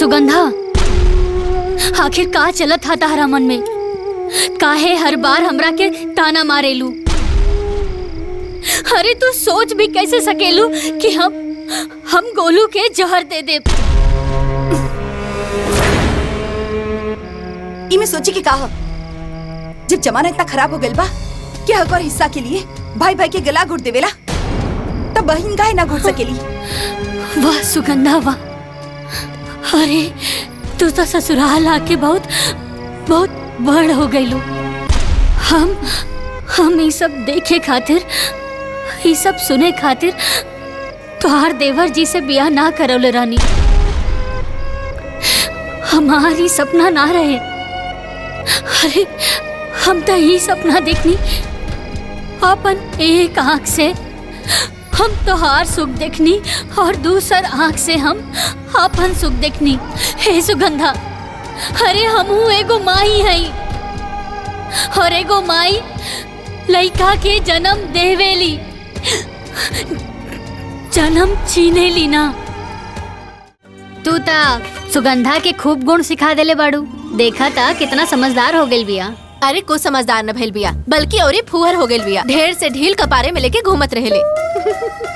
सुगंधा, आखिर का चलत था तारा मन में? काहे हर बार हमरा के ताना मारेलू? अरे तू सोच भी कैसे सकेलू कि हम गोलू के जहर दे दे? इमे सोची कि कहा जब जमाना इतना खराब हो गइल बा कि हक और हिस्सा के लिए भाई भाई के गला घुट देवेला, तब बहन काहे ना घुट सकेली? वाह सुगंधा वाह! अरे तू तो ससुराल आके बहुत बहुत बड़ हो गईलू। हम ये सब देखे खातिर, ये सब सुने खातिर तोहार देवर जी से ब्याह ना करौले रानी। हमारी सपना ना रहे। अरे हम तो यही सपना देखनी अपन एक आँख से हम तोहार सुख देखनी और दूसर आँख से हम अपन सुख देखनी। हे सुगंधा, अरे हमहू एगो माई हई और एगो माई लइका के जन्म देवेली, जन्म छीनेली ना। तू ता सुगंधा के खूब गुण सिखा देले बाड़ू। देखा था कितना समझदार हो गेल बिया। अरे को समझदार न भइल बिया, बल्कि औरी फुहर हो गेल बिया। ढेर से ढील कपारे में लेके घूमत रहेले।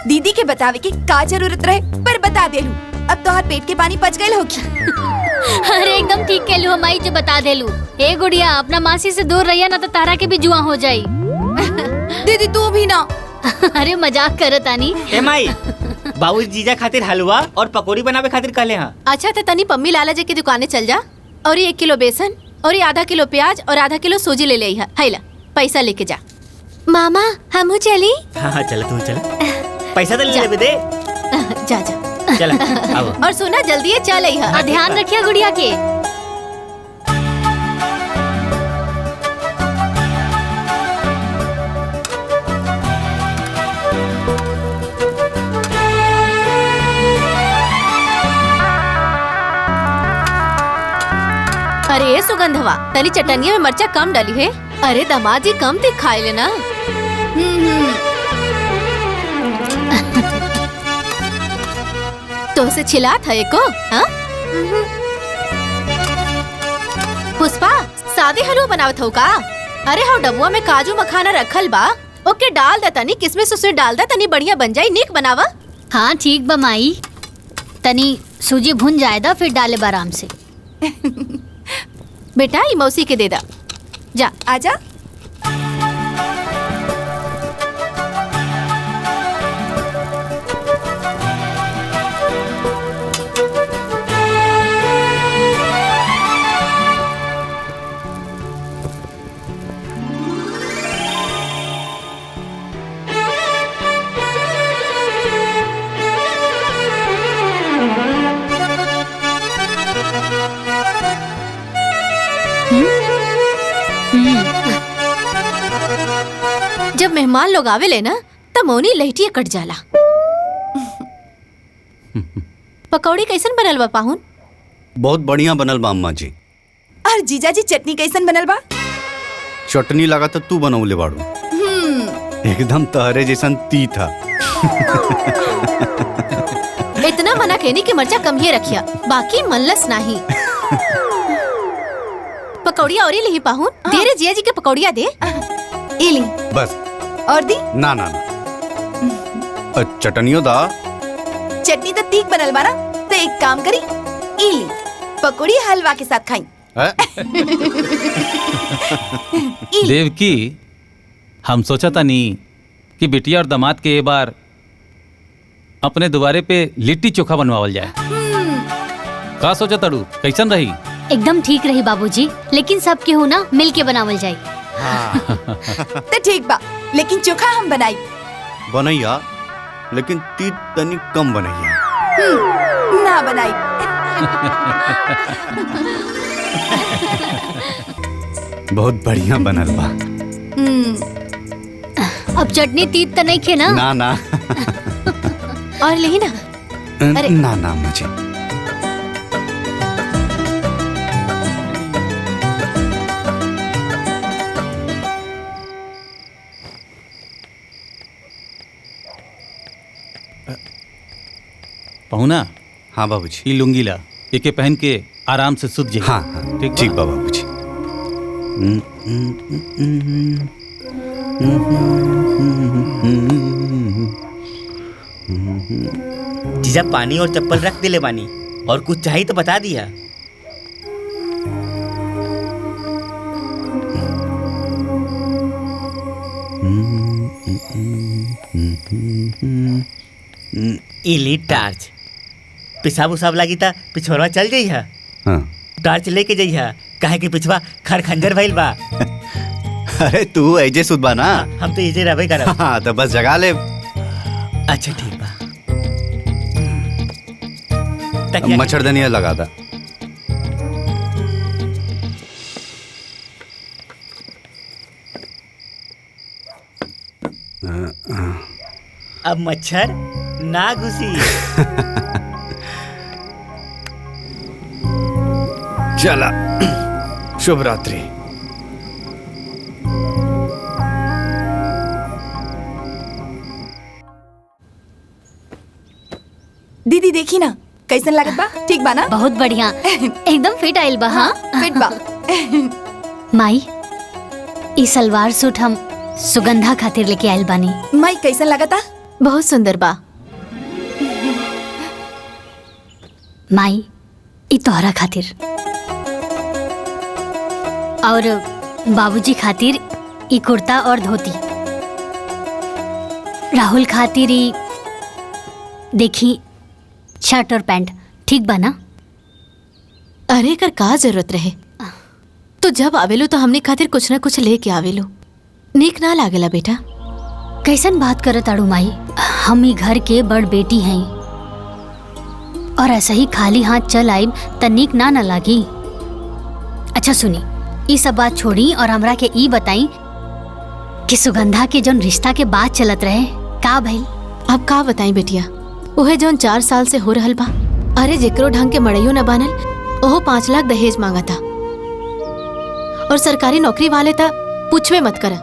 दीदी के बतावे की का जरूरत रहे, पर बता देलू। अब तोहार पेट के पानी पच गइल होगी। अरे एकदम ठीक कहलू हमाई जो बता देलू। ए गुड़िया, अपना मासी से दूर रहिया ना तो तारा के भी जुआ हो जाई। दीदी तू भी ना। अरे मजाक करत आनी। ए माई, बाबू जीजा खातिर हलवा और पकौड़ी बनावे खातिर कहले हां। अच्छा तो तनी पम्मी लाला जी की दुकाने चल जा और 1 किलो बेसन और आधा किलो प्याज और आधा किलो सूजी ले ले। हैला पैसा लेके जा। मामा हमहू चली? हाँ चल तू चल, पैसा तो ले लेबे दे। जा जा चल आओ। और सुना जल्दी चल आई। ध्यान रखिया गुड़िया के। अरे सुगंधवा, तनी चटनिया में मर्चा कम डाली है। अरे दामाद जी कम ते खाए लेना। तो से छिला था एको? हाँ? पुष्पा सादे हलवा बनावत हो का? अरे हाँ डबुआ में काजू मखाना रखल बा, ओके डाल दा तनी, किसमिस उसमें डाल दा तनी, बढ़िया बन जाई। नीक बनावा। हाँ ठीक बा माई, तनी सूजी भुन जाएदा फिर डाले आराम से। बेटा ये मौसी के दे दा। जा आजा। जब मेहमान लोग आवे ले ना तब मौनी लहटिया कट जाला। पकौड़ी कैसन बनल बा पाहुन? बहुत बढ़िया बनल बा अम्मा जी। और जीजा जी चटनी कैसन बनल बा? चटनी लगा तो तू बनौले बाड़ू, एकदम तहरे जैसन तीता। इतना मना कहनी कि मर्चा कम ही रखिया, बाकी मनलस नहीं। पकौड़िया और ही पाहुन। दे रे जिया जी के पकौड़िया दे। इली बस और दी। ना ना चटनियो दा। चटनी तो तीख बनल बा ना, तो एक काम करी, इली पकौड़ी हलवा के साथ खाई। देवकी, हम सोचा था नहीं कि बिटिया और दामाद के एक बार अपने दुबारे पे लिट्टी चोखा बनवावल जाए। का सोचा तड़ू, कैसन रही? एकदम ठीक रही बाबूजी, लेकिन सब के हो ना मिल के बनावल जाए। तो ठीक बा, लेकिन चोखा हम बनाई। बनैया, लेकिन तीत तनी कम बनैया। ना बनाई। बहुत बढ़िया बनल बा। अब चटनी तीत तो नहीं खे ना? ना ना और ले ना। अरे ना ना मुझे। पहुना। हाँ बाबूजी। ये लुंगी ला। एके पहन के आराम से सुत जाइए। हाँ हाँ ठीक बा बाबूजी। जीजा पानी और चप्पल रख दिले बानी, और कुछ चाहिए तो बता दिया। इली टार्च, पिसाब उसाब लगी था पिछोरवा चल जाइए। हाँ। टार्च लेके जाइए, काहे कि पिछवा खर खंजर भइल बा। अरे तू ऐजे सुत बा ना। हम तो इजे रहबे करब। हाँ तो बस जगा ले। अच्छा ठीक बा। मच्छरदानियाँ लगा दा। अब मच्छर ना घुसी। चला, शुभ रात्रि। दीदी देखी ना कैसन लागत बा? ठीक बा ना? बहुत बढ़िया, एकदम फिट आइल बा। हाँ फिट बा। माई, ई सलवार सूट हम सुगंधा खातिर लेके आइल बानी। माई कैसन लागता? बहुत सुंदर बा। माई, ई तोहरा खातिर और बाबूजी खातिर ई कुर्ता और धोती। राहुल खातिर ई देखी शर्ट और पैंट। ठीक बा ना? अरे कर का जरूरत रहे, तो जब आवेलो तो हमने खातिर कुछ ना कुछ लेके आवेलो। नीक ना लागेला बेटा? कैसन बात करत आड़ू माई, हम ही घर के बड़ बेटी हैं और ऐसे ही खाली हाथ चल आइब त नीक ना लागी। अच्छा सुनी, ई सब बात छोड़ी और हमरा के ई बताई कि सुगंधा के जौन रिश्ता के बात चलत रहे का भइल? अब का बताई बेटिया, ओहे जौन 4 साल से हो रहल बा। अरे जेकरो ढंग के मड़ैयो न बनल, ओहो 5 लाख दहेज मांगा था। और सरकारी नौकरी वाले था पूछवे मत करा।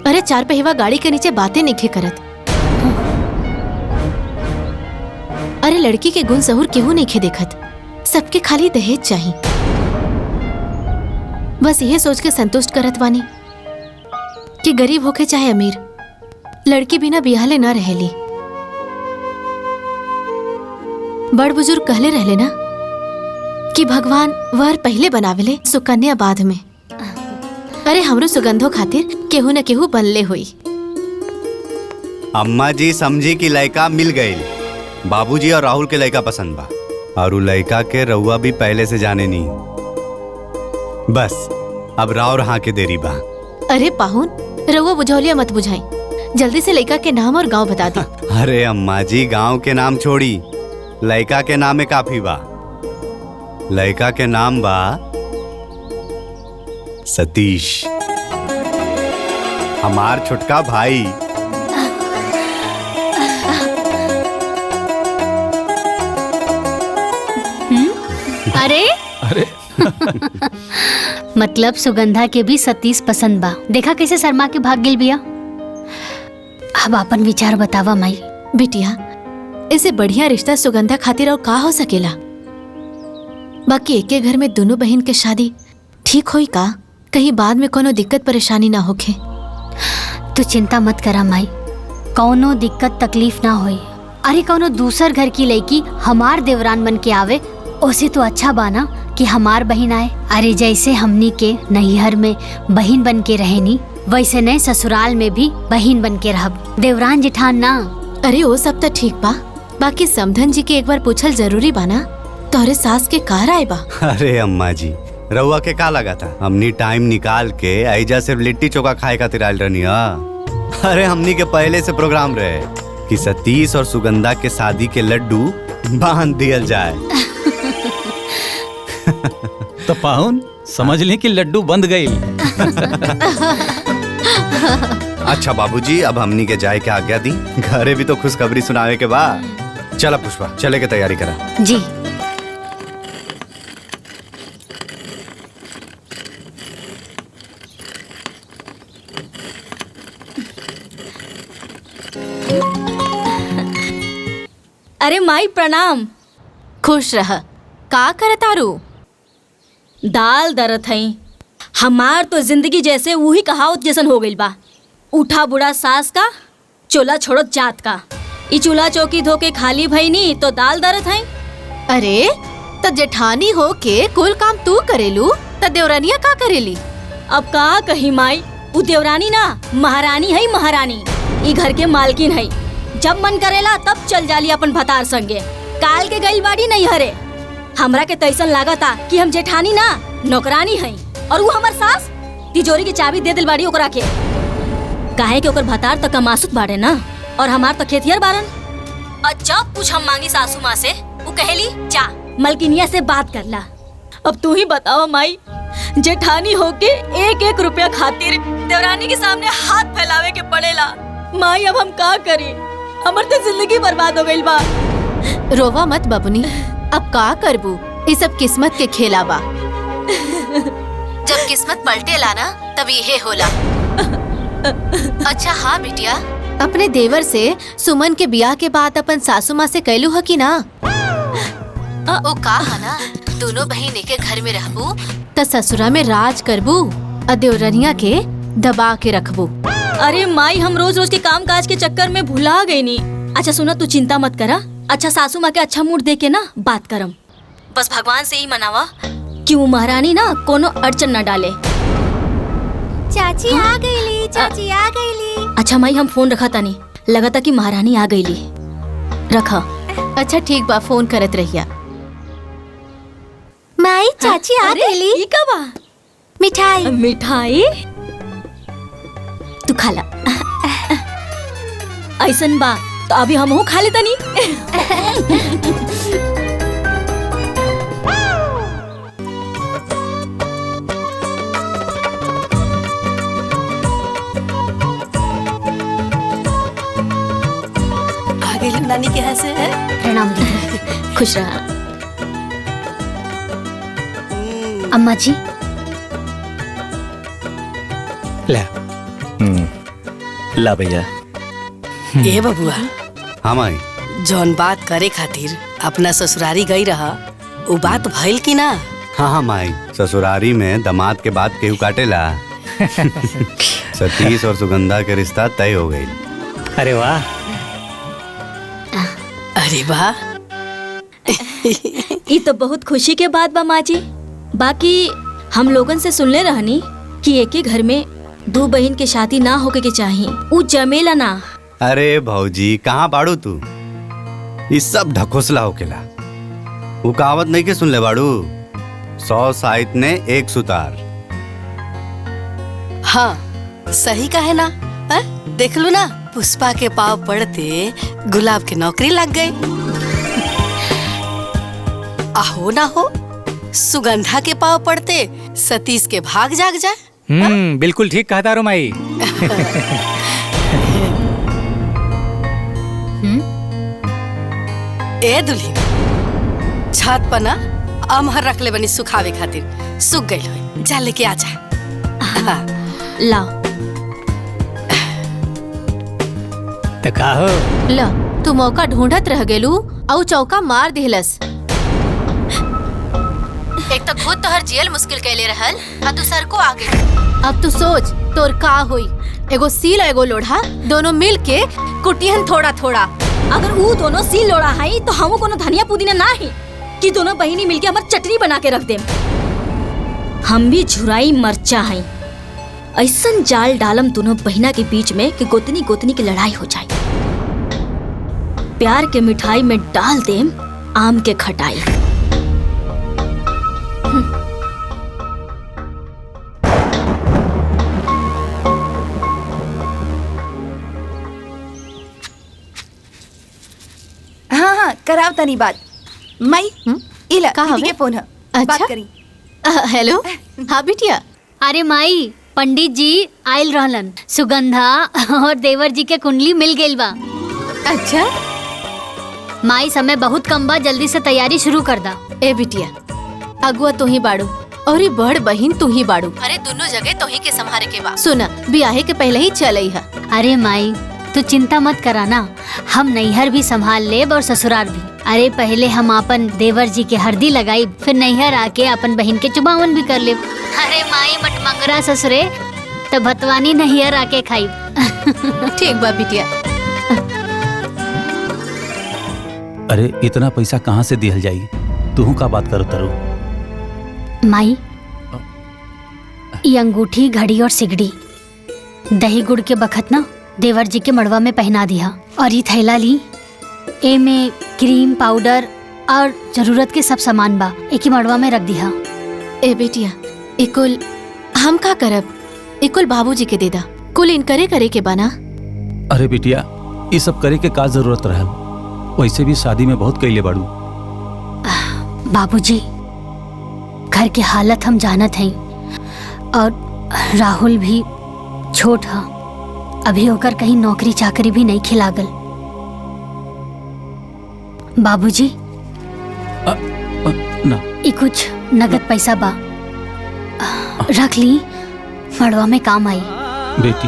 अरे 4 पहिवा गाड़ी के नीचे बातें नहीं करत। अरे लड़की के गुण सहूर केहू नहीं देखत, सबके खाली दहेज चाहिए। बस यह सोच के संतुष्ट करत बानी कि गरीब होके चाहे अमीर, लड़की बिना बियाहले ना रहेली। बड़ बुजुर्ग कहले रहले ना कि भगवान वर पहले बनावेले सुकन्या बाद में। अरे हमरो सुगंधो खातिर केहू न केहू बनले हुई। अम्मा जी समझी कि लड़का मिल गई। बाबूजी और राहुल के लड़का पसंद बा, और उ लड़का के रउआ भी पहले से जाने नहीं। बस अब राव रहा के देरी बा। अरे पाहुन, रउआ बुझौलिया मत बुझाई, जल्दी से लड़का के नाम और गांव बता दी। अरे अम्मा जी गांव के नाम छोड़ी, लड़का के नाम में काफी बा। लड़का के नाम बा सतीश, हमार छुटका भाई। अरे अरे मतलब सुगंधा के भी सतीश पसंद बा। देखा कैसे शर्मा के भाग गेल बिया। अब अपन विचार बतावा माई। बिटिया, इसे बढ़िया रिश्ता सुगंधा खातिर और का हो सकेला? बाकी एके घर में दोनों बहन के शादी ठीक होई का? कहीं बाद में कोनो दिक्कत परेशानी ना होखे। तू चिंता मत करा माई, कौनो दिक्कत तकलीफ ना होई। अरे कौनो दूसर घर की लड़की हमार देवरान बन के आवे, उसे तो अच्छा बाना कि हमार बहन आए। अरे जैसे हमनी के नैहर में बहन बन के रहेनी, वैसे नए ससुराल में भी बहन बन के रहब, देवरान जेठान ना। अरे वो सब तो ठीक बा, बाकी समधन जी के एक बार पूछल जरूरी बाना, तोहरे सास के कहा राय बा? अरे अम्मा जी रउआ के का लगा था? हमनी टाइम निकाल के ऐजा सिर्फ लिट्टी चोखा खाए खातिर आयल रहनी। अरे हमनी के पहले से प्रोग्राम रहे कि सतीश और सुगंधा के शादी के लड्डू बांध दियल जाए। तो पाहुन समझ ली कि लड्डू बंद गई। अच्छा बाबूजी, अब हमनी के जाए के आज्ञा दी, घरे भी तो खुशखबरी सुनावे के बाद। चला पुष्पा, चले के तैयारी करा। जी। अरे माई प्रणाम। खुश रह। का करतारू? दाल दरत हई। हमार तो जिंदगी जैसे वही कहावत जैसन हो गइल बा, उठा बुढ़ा सास का, चोला छोड़ो जात का। ई चूल्हा चौकी धो के खाली भईनी तो दाल दरत हई। अरे तो जेठानी हो के कुल काम तू करेलू तो देवरानिया का करेली? अब का कही माई, उ देवरानी ना महारानी है, महारानी। ई घर के मालकिन है। जब मन करेला तब चल जाली अपन भतार संगे। काल के गइल बाड़ी नहीं हरे। हमरा के तैसन लागता कि हम जेठानी ना नौकरानी है, और वो हमार सास तिजोरी की चाबी दे दिल बाड़ी ओकरा के। काहे के ओकर भतार तो कमासुत बाड़े ना, और हमार तो खेतिहर बारन। और जब कुछ हम मांगी सासू माँ से, वो कहेली जा मलकिनिया से बात कर ला। अब तू ही बताओ माई, जेठानी होके एक एक रुपया खातिर देवरानी के सामने हाथ फैलावे के पड़ेला। माई अब हम का करी? हमर तो जिंदगी बर्बाद हो गइल बा। रोवा मत बबुनी, अब का करबू? ये सब किस्मत के खेला बा। जब किस्मत पलटेला ना तब ये होला। अच्छा हाँ बिटिया, अपने देवर से सुमन के ब्याह के बाद अपन सासू माँ से कहलू ह कि ना? ओ का है ना, दोनों बहन के घर में रहबू त ससुरा में राज करबू और देवरनिया के दबा के रखबू। अरे माई, हम रोज रोज के काम काज के चक्कर में भुला गई नी। अच्छा सुना, तू चिंता मत करा। अच्छा सासू माँ के अच्छा मूड दे के ना बात करम। बस भगवान से ही मनावा कि वो महारानी ना कोनो अड़चन न डाले। चाची आ गईली, चाची आ गईली। अच्छा माई, हम फोन रखा तानी, लगा था कि महारानी आ गईली। रखा। अच्छा ठीक बा, फोन करत रहिया। माई चाची आ गईली। ई का बा? मिठाई। मिठाई तू खा ला। ऐसन बा तो अभी हमहू खा ले तनी। आ गई नानी के यहाँ से। प्रणाम दीदी, खुश रहा। अम्मा जी ला भैया। ए बबुआ, हाँ माई। जौन बात करे खातिर अपना ससुरारी गई रहा, वो बात भइल की ना? हाँ हाँ माई, ससुरारी में दामाद के बाद केहू काटेला। सतीश और सुगंधा के रिश्ता तय हो गई। अरे वाह। अरे वाह। ये तो बहुत खुशी के बात बा माँ जी। बाकी हम लोगन से सुनले रहनी कि एक ही घर में दो बहन के शादी ना होके के चाहिए, उ जमेला ना। अरे भौजी, कहाँ बाड़ू तू? ये सब ढकोसला होकेला। वो कहावत नहीं के सुन ले बाड़ू, 100 साहित्य ने एक सुतार। हाँ सही कहे ना। देख लो ना, पुष्पा के पाव पड़ते गुलाब की नौकरी लग गई। आहो ना हो, सुगंधा के पाव पड़ते सतीश के भाग जाग जाए। बिल्कुल ठीक कहा तारो माई। ए दुल्ही, छत पर ना अमहर रख ले बनी सुखावे खातिर, सूख गई हो, जा लेके आ जा। लाओ। तो का हो? ला तू मौका ढूंढत रह गेलू और चौका मार दिहलस। एक तो खुद तोहर जियल मुश्किल कैले रहल, आ तू सर को आगे। अब तू सोच तोर का होई। एगो सील एगो लोढ़ा दोनों मिल के कुटियन थोड़ा थोड़ा। अगर वो दोनों सील लोड़ा है तो हम कोनो धनिया पुदीना ना है कि दोनों बहिनी मिलके हमार चटनी बना के रख देम। हम भी झुराई मरचा है। ऐसन जाल डालम दोनों बहिना के बीच में कि गोतनी गोतनी की लड़ाई हो जाए। प्यार के मिठाई में डाल देम आम के खटाई। हाँ हाँ, कराव तनी बात। माई, इला का दीदी हवे? के फोन है। अच्छा? बात करी। हेलो। हाँ बिटिया। अरे माई, पंडित जी आयल रहलन। सुगंधा और देवर जी के कुंडली मिल गइल बा। अच्छा माई, समय बहुत कम बा, जल्दी से तैयारी शुरू कर दा। ए बिटिया, अगुआ तू ही बाड़ू और ये बड़ बहिन तू ही बाड़ू। अरे दोनों जगह तो ही के संभारे के बा। सुना, ब्याहे के पहले ही चल आई है। अरे माई, तू चिंता मत कराना, हम नैहर भी संभाल लेब और ससुराल भी। अरे पहले हम अपन देवर जी के हरदी लगाई, फिर नैहर आके अपन बहन के चुमावन भी कर लेब। अरे माई मटमंगरा ससुरे तो भतवानी नैहर आके खाई। ठीक बा बिटिया। अरे इतना पैसा कहाँ से दिहल जाई? तू का बात करो तरू? माई ये अंगूठी, घड़ी और सिगड़ी दही गुड़ के बखत ना देवर जी के मड़वा में पहना दिया। और ये थैला ली, ए में क्रीम पाउडर और जरूरत के सब सामान बा, एक ही मड़वा में रख दिया। ए बेटिया, इकुल हम का करब? इकुल बाबूजी के देदा, कुल इनकरे करे के बना। अरे बिटिया, ये सब करे के का जरूरत रहल? वैसे भी शादी में बहुत कैले बाड़ू। बाबूजी घर के हालत हम जानत हैं, और राहुल भी छोट है, अभी होकर कहीं नौकरी चाकरी भी नहीं खिलागल। बाबूजी ना ये कुछ नगद पैसा बा, रख ली, मड़वा में काम आई। बेटी,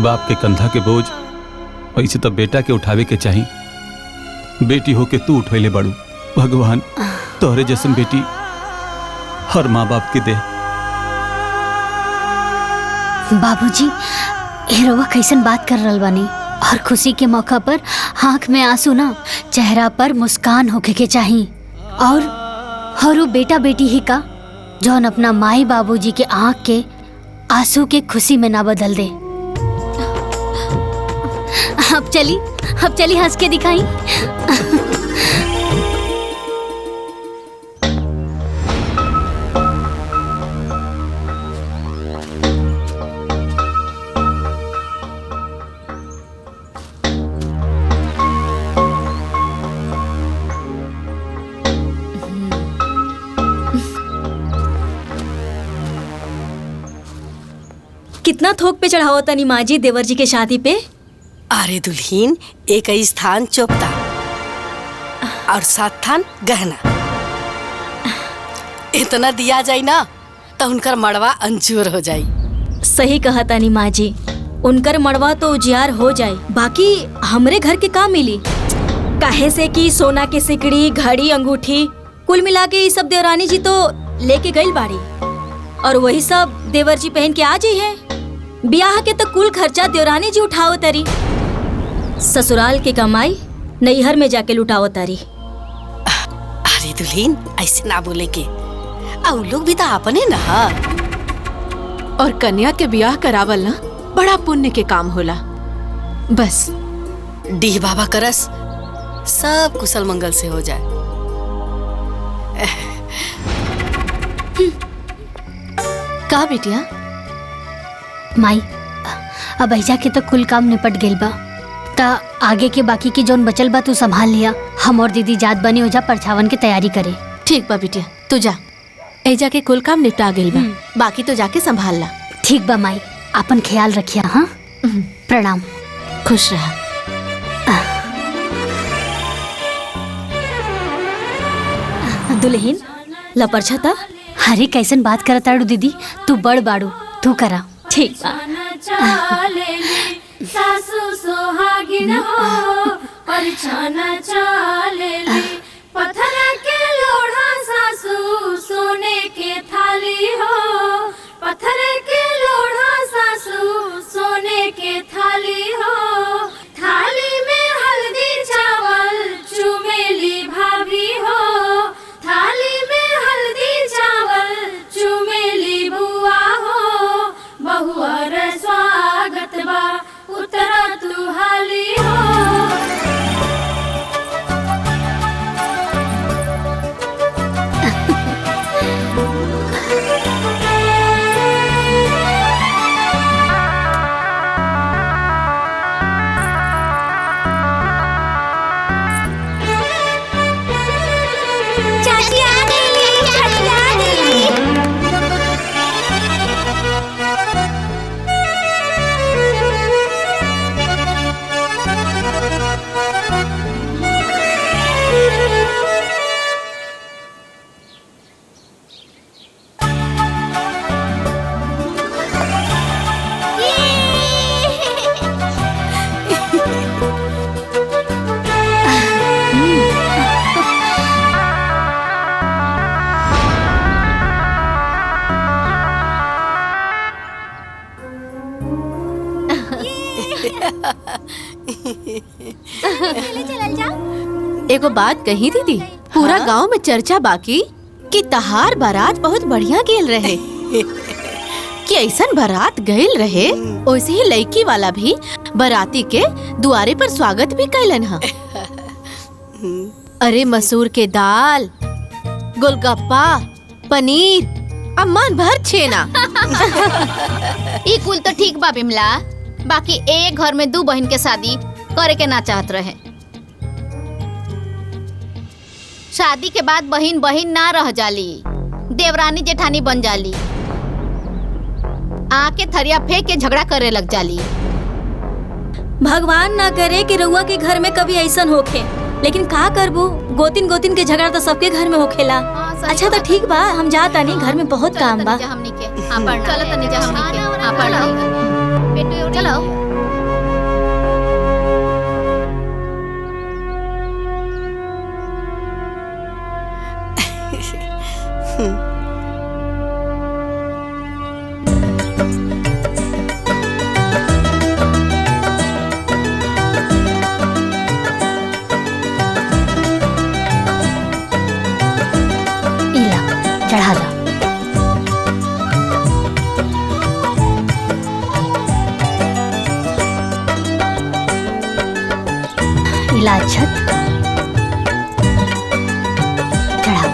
बाप के कंधा के बोझ वैसे तो बेटा के उठावे के चाही। बेटी होके तू उठैले बाड़ू, भगवान तोहरे जैसन बेटी हर माँ बाप के दे। बाबूजी हेरोवा कैसन बात कर रहल बानी, और खुशी के मौका पर आँख में आंसू ना, चेहरा पर मुस्कान होके के चाही। और वो बेटा बेटी ही का जौन अपना माई बाबूजी के आँख के आंसू के खुशी में ना बदल दे। अब चली हंस के दिखाई। कितना थोक पे चढ़ाओ तनी माँ जी देवर जी के शादी पे? अरे दुल्हीन, एक ही स्थान चोपता और 7 थान गहना। इतना दिया जाए ना तो उनकर मड़वा अंजूर हो जाई। सही कहा तानी माँ जी, उनकर मड़वा तो उजियार हो जाए, बाकी हमरे घर के का मिली? काहे से कि सोना के सिकड़ी, घड़ी, अंगूठी कुल मिला के ये सब देवरानी जी तो लेके गई बाड़ी, और वही सब देवर जी पहन के आ जाई है। ब्याह के तो कुल खर्चा देवरानी जी उठाओ तरी, ससुराल के कमाई नैहर में जाके लुटाओ तारी। अरे दुल्हीन, ऐसे ना बोले के, और लोग भी तो अपने ना। और कन्या के ब्याह करावल ना बड़ा पुण्य के काम होला। बस डीह बाबा करस सब कुशल मंगल से हो जाए। का बेटिया? माई अब ऐजा के तो कुल काम निपट गेल बा, ता आगे के बाकी के जोन बचल बा तू संभाल लिया। हम और दीदी जात बनी हो जा परछावन की तैयारी करे। ठीक बा बिटिया, तू जा, ऐजा के कुल काम निपटा गेल बा, बाकी तो जाके संभाल ला। ठीक बा माई, अपन ख्याल रखिया। हाँ, प्रणाम। खुश रहा। दुल्हीन लपरछा था। अरे कैसन बात करत आड़ू दीदी, तू बड़ बाड़ू, तू करा। ठीक बा। सासू सोहागिन हो परिछाना चालेली, पत्थर के लोढ़ा सासू सोने के थाली हो, पत्थर के लोढ़ा सासू सोने के थाली हो, थाली में हल्दी चावल चुमेली भाभी हो, थाली में हल्दी चावल चुमेली बुआ हो, बहुअर स्वागत बा उतरा तू हाली हो। एगो बात कही दीदी, पूरा गांव में चर्चा बाकी कि तहार बारात बहुत बढ़िया गेल रहे। कि ऐसन बारात गईल रहे, वैसे ही लड़की वाला भी बाराती के दुआरे पर स्वागत भी कैलन हा। अरे मसूर के दाल, गोलगप्पा, पनीर, मन भर छेना। ई कुल तो ठीक बा बिमला, बाकी एक घर में 2 बहन के शादी करे के ना चाहत रहे। शादी के बाद बहन बहन ना रह जाली, देवरानी जेठानी बन जाली, आके थरिया फेंक के झगड़ा करे लग जाली। भगवान ना करे कि रउआ के घर में कभी ऐसन होखे, लेकिन का करबो, गोतिन गोतिन के झगड़ा तो सबके घर में होखेला। अच्छा तो ठीक बा, हम जाता नहीं, घर में बहुत काम बा। हमनी के चलो तनी जा, हमनी के पढ़ बेटू चलो। चढ़ा दो। इलाछत चढ़ा।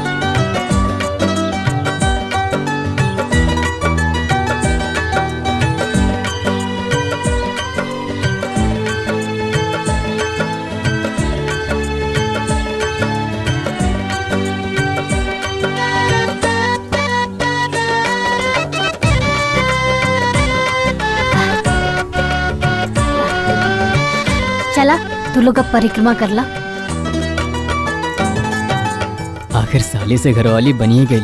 चला तू लोग अब परिक्रमा कर ला। आखिर साली से घरवाली बनी गई।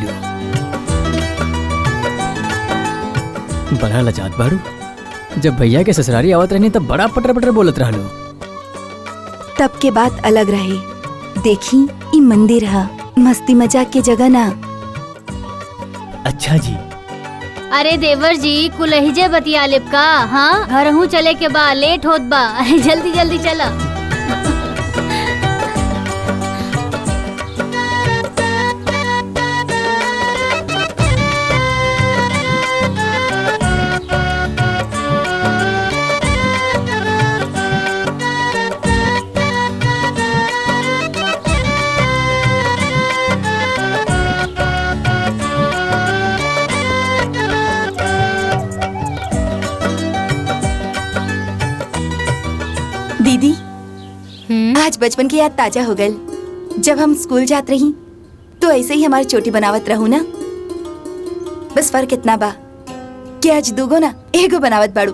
बड़ा लजात बारू, जब भैया के ससुरारी आवत रहनी तब बड़ा पटर पटर बोलत रहलो। तब के बात अलग रहे। देखी ई मंदिर है, मस्ती मजाक के जगह ना। अच्छा जी। अरे देवर जी कुलहिजे बतिया लेब का। हाँ घरहू चले के बा, लेट होत बा। अरे जल्दी जल्दी चला। दीदी आज बचपन की याद ताजा हो गई। जब हम स्कूल जात रही तो ऐसे ही हमारी चोटी बनावत रहू ना। बस फर्क इतना बा कि आज दूगो ना एगो बनावत बाड़ू।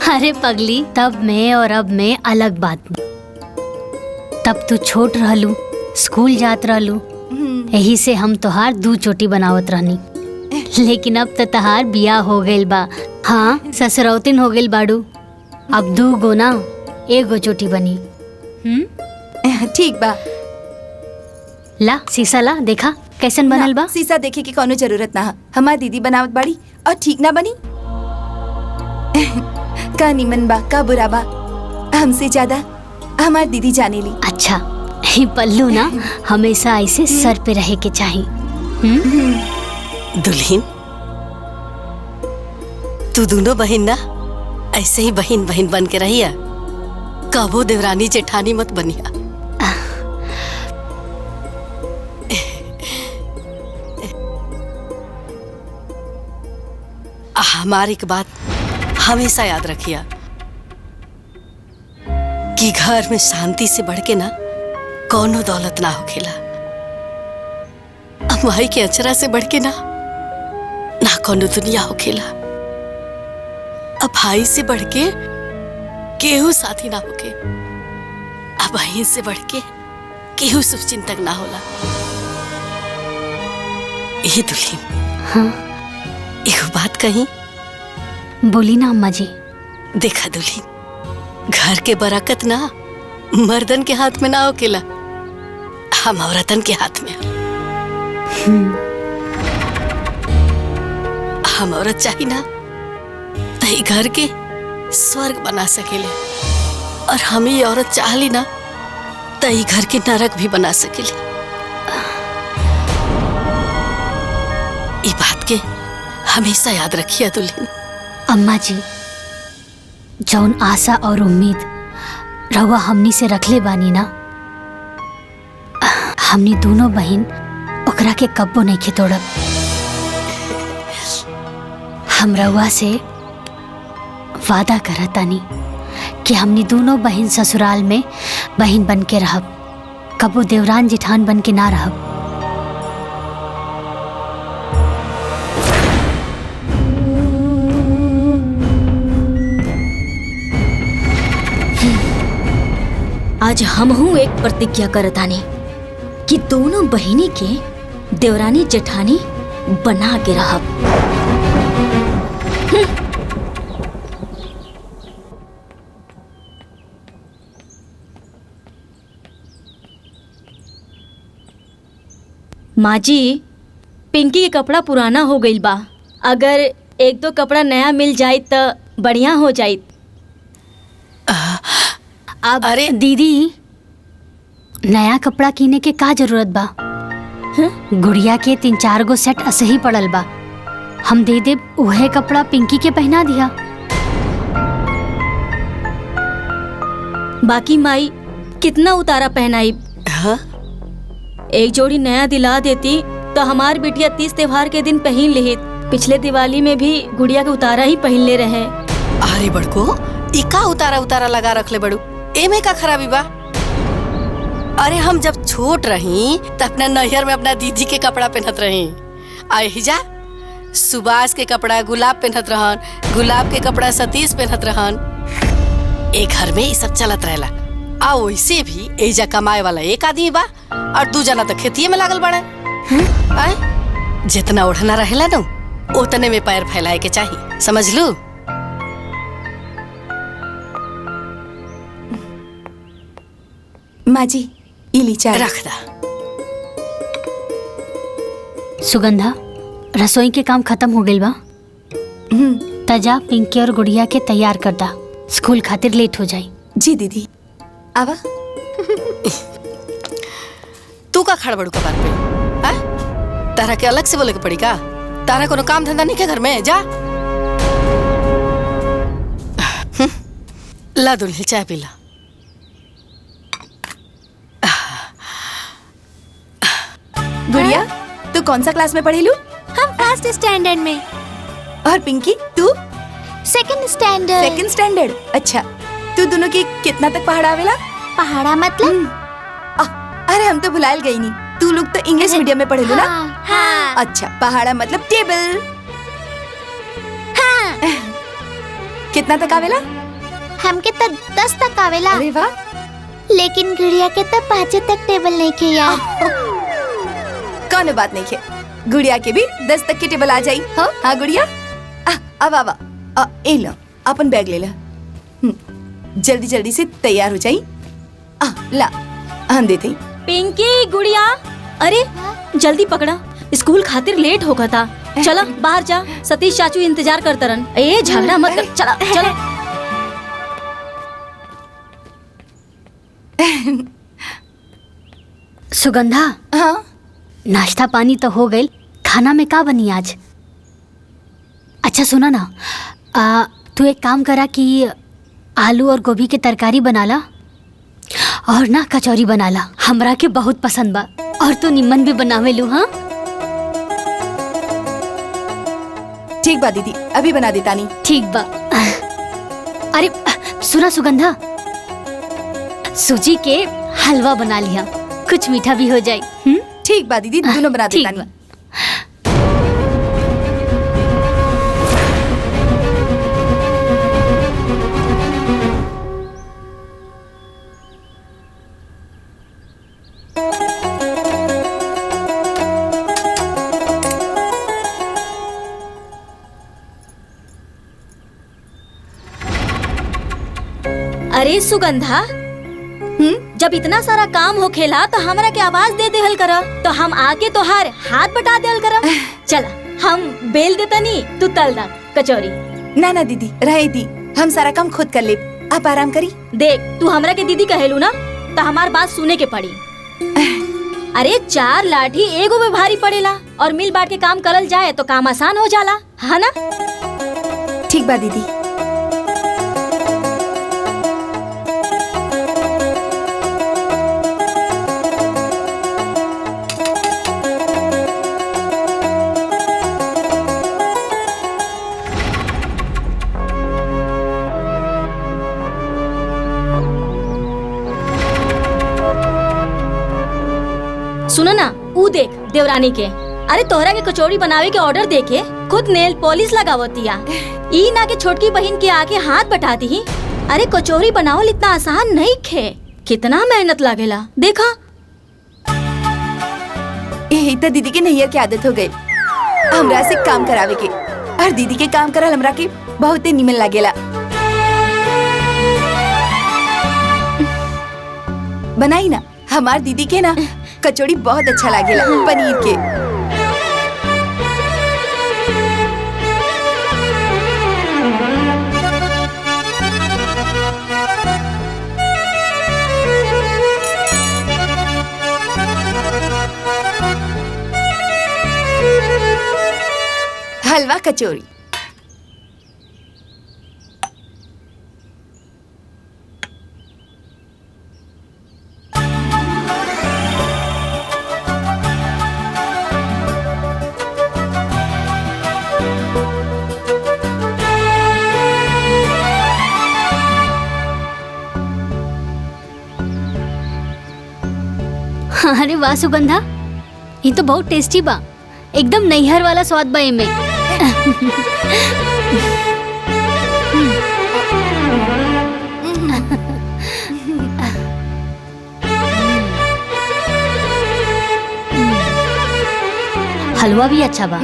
अरे पगली, तब में और अब में अलग बात। तब तू छोट रहलू, स्कूल जात रहलू, यही से हम तोहार 2 चोटी बनावत रहनी। लेकिन अब तो तहार बियाह हो गइल बा। हाँ ससुरौतिन हो गइल बाड़ू। अब 2 गो ना, 1 गो चोटी बनी। ठीक बा। ला शीशा ला, देखा कैसन बनल बा। शीशा देखे की कोनो जरूरत ना है। हमार दीदी बनावत बाड़ी और ठीक ना बनी। का निमन बा का बुरा बा, हमसे ज्यादा हमार दीदी जाने ली। अच्छा ये पल्लू ना हमेशा ऐसे सर पे रहे के चाहिए। दुल्हन तू दोनों बहन ना ऐसे ही बहन बहन बन के रहिया, कबो देवरानी जेठानी मत बनिया। हमारी एक बात हमेशा याद रखिया कि घर में शांति से बढ़ के ना कोनो दौलत ना होखेला। माई के अचरा से बढ़ के ना कोनो दुनिया होखेला। अब भाई से बढ़ के केहू साथी ना होके, अब बहन से बढ़ के केहू शुभचिंतक ना होला। ये दुल्हन हाँ एगो बात कही, बोली ना अम्मा जी। देखा दुल्हन, घर के बरकत ना मर्दन के हाथ में ना होकेला, हम औरतन के हाथ में। हम औरत चाही ना तही घर के स्वर्ग बना सकेले और हम ही औरत चाहली ना तो ई घर के नरक भी बना सकेली। ई बात के हमेशा याद रखिए दुल्हन। अम्मा जी, जौन आशा और उम्मीद रहुआ हमनी से रखले बानी ना, हमनी दोनों बहन ओकरा के कब्बो नहीं के तोड़ब। हम रहुआ से वादा करतानी कि हमनी दोनों बहन ससुराल में बहन बन के रहब, कबो देवरान जिठान बन के ना रहब। आज हम हूँ एक प्रतिज्ञा करतानी कि दोनों बहिनी के देवरानी जेठानी बना के रहब। माँ जी, पिंकी के कपड़ा पुराना हो गईल बा, अगर एक दो कपड़ा नया मिल जाए तो बढ़िया हो जाए। अब अरे दीदी, नया कपड़ा किने के का जरूरत बा? गुड़िया के 3-4 गो सेट ऐसे ही पड़ल बा, हम दे देब उहे कपड़ा पिंकी के पहना दिया। बाकी माई कितना उतारा पहनाई? एक जोड़ी नया दिला देती तो हमार बिटिया 30 त्योहार के दिन पहन लेहित। पिछले दिवाली में भी गुड़िया के उतारा ही पहन ले रहे। अरे बड़को, इका उतारा उतारा लगा रख ले बड़ू, एमे का खराबी बा? अरे हम जब छोट रही तो अपना नैहर में अपना दीदी के कपड़ा पहनत रही। अहिजा सुभाष के कपड़ा गुलाब पहनत रहन, गुलाब के कपड़ा सतीश पहनत रहन। एक घर में ये सब चलत रहेला। आ वैसे भी एजा कमाए वाला एक आदमी बा और 2 जना तो खेतिये में लागल बड़े। जितना ओढ़ना रहेला ना उतने में पैर फैलाए के चाहिए, समझ लू? माँ जी, इली चाय रख दा। सुगंधा, रसोई के काम खत्म हो गइल बा। तजा पिंकी और गुड़िया के तैयार कर दा, स्कूल खातिर लेट हो जाई। जी दीदी। आवा। तू का खड़ बड़ू कपार पे? तारा के अलग से बोले के पड़ी का? तारा कोनो काम धंधा नहीं के घर में? जा ला दुल्हन चाय पी ला। गुड़िया, तू कौन सा क्लास में पढ़ी लू? हम फर्स्ट स्टैंडर्ड में। और पिंकी, तू? Second standard. Second standard. अच्छा, तू दोनों की कितना तक पहाड़ा आवेला? पहाड़ा मतलब? अरे हम तो भुलाल गई नहीं, तू लोग तो इंग्लिश मीडियम में पढ़े लो ना? हाँ। अच्छा, पहाड़ा मतलब टेबल। हाँ। कितना तक आवेला? हमके तो 10 तक आवेला। अरे वाह। लेकिन गुड़िया के तो 5 तक टेबल नहीं के यार। कौन बात नहीं है, गुड़िया के भी 10 तक की टेबल आ जाई। हाँ गुड़िया, अब आवा, ए लो अपन बैग ले ला। जल्दी जल्दी से तैयार हो जाई। ला हम देते। पिंकी, गुड़िया, अरे जल्दी पकड़ा, स्कूल खातिर लेट होगा था। चला बाहर जा, सतीश चाचू इंतजार करता रन। ए झगड़ा मत कर, चला चला। सुगंधा, हाँ नाश्ता पानी तो हो गई, खाना में का बनी आज? अच्छा सुना ना, तू एक काम करा कि आलू और गोभी की तरकारी बना ला और ना कचौरी बना ला, हमरा के बहुत पसंद बा। और तू निम्मन भी बनावे लू। हाँ ठीक बा दीदी, अभी बना देता नहीं। ठीक बा। अरे सुना सुगंधा, सूजी के हलवा बना लिया, कुछ मीठा भी हो जाए। ठीक बा दीदी, दोनों बना देता नहीं। अरे सुगंधा, जब इतना सारा काम हो खेला तो हमरा के आवाज दे देहल करा, तो हम आके तोहार हाथ बटा देहल करा। चला हम बेल देता नी, तू तल दा कचौरी। ना ना दीदी, रहे दी, हम सारा काम खुद कर ले, आप आराम करी। देख तू हमरा के दीदी कहेलू ना तो हमार बात सुने के पड़ी। अरे 4 लाठी एगो में भारी पड़ेला और मिल बांट के काम करल जाए तो काम आसान हो जाला, है ना? ठीक बा दीदी। सुनो ना, ऊ देख देवरानी के। अरे तोहरा के कचौड़ी बनावे के ऑर्डर देके खुद नेल पॉलिश लगावतिया। ई ना के छोटकी बहन के आके हाथ बटाती ही। अरे कचौड़ी बनावल इतना आसान नहीं खे, कितना मेहनत लागेला देखा। यही तो दीदी के नैयर की आदत हो गई, हमरा से काम करावे के। और दीदी के काम करल हमरा के बहुत ही निमन लागेला। बनाई ना, हमार दीदी के ना कचौड़ी बहुत अच्छा लागेला पनीर के। हलवा कचौड़ी। अरे वाह सुगंधा, ये तो बहुत टेस्टी बा। एकदम नैहर वाला स्वाद बा एमे। हलवा भी अच्छा बा।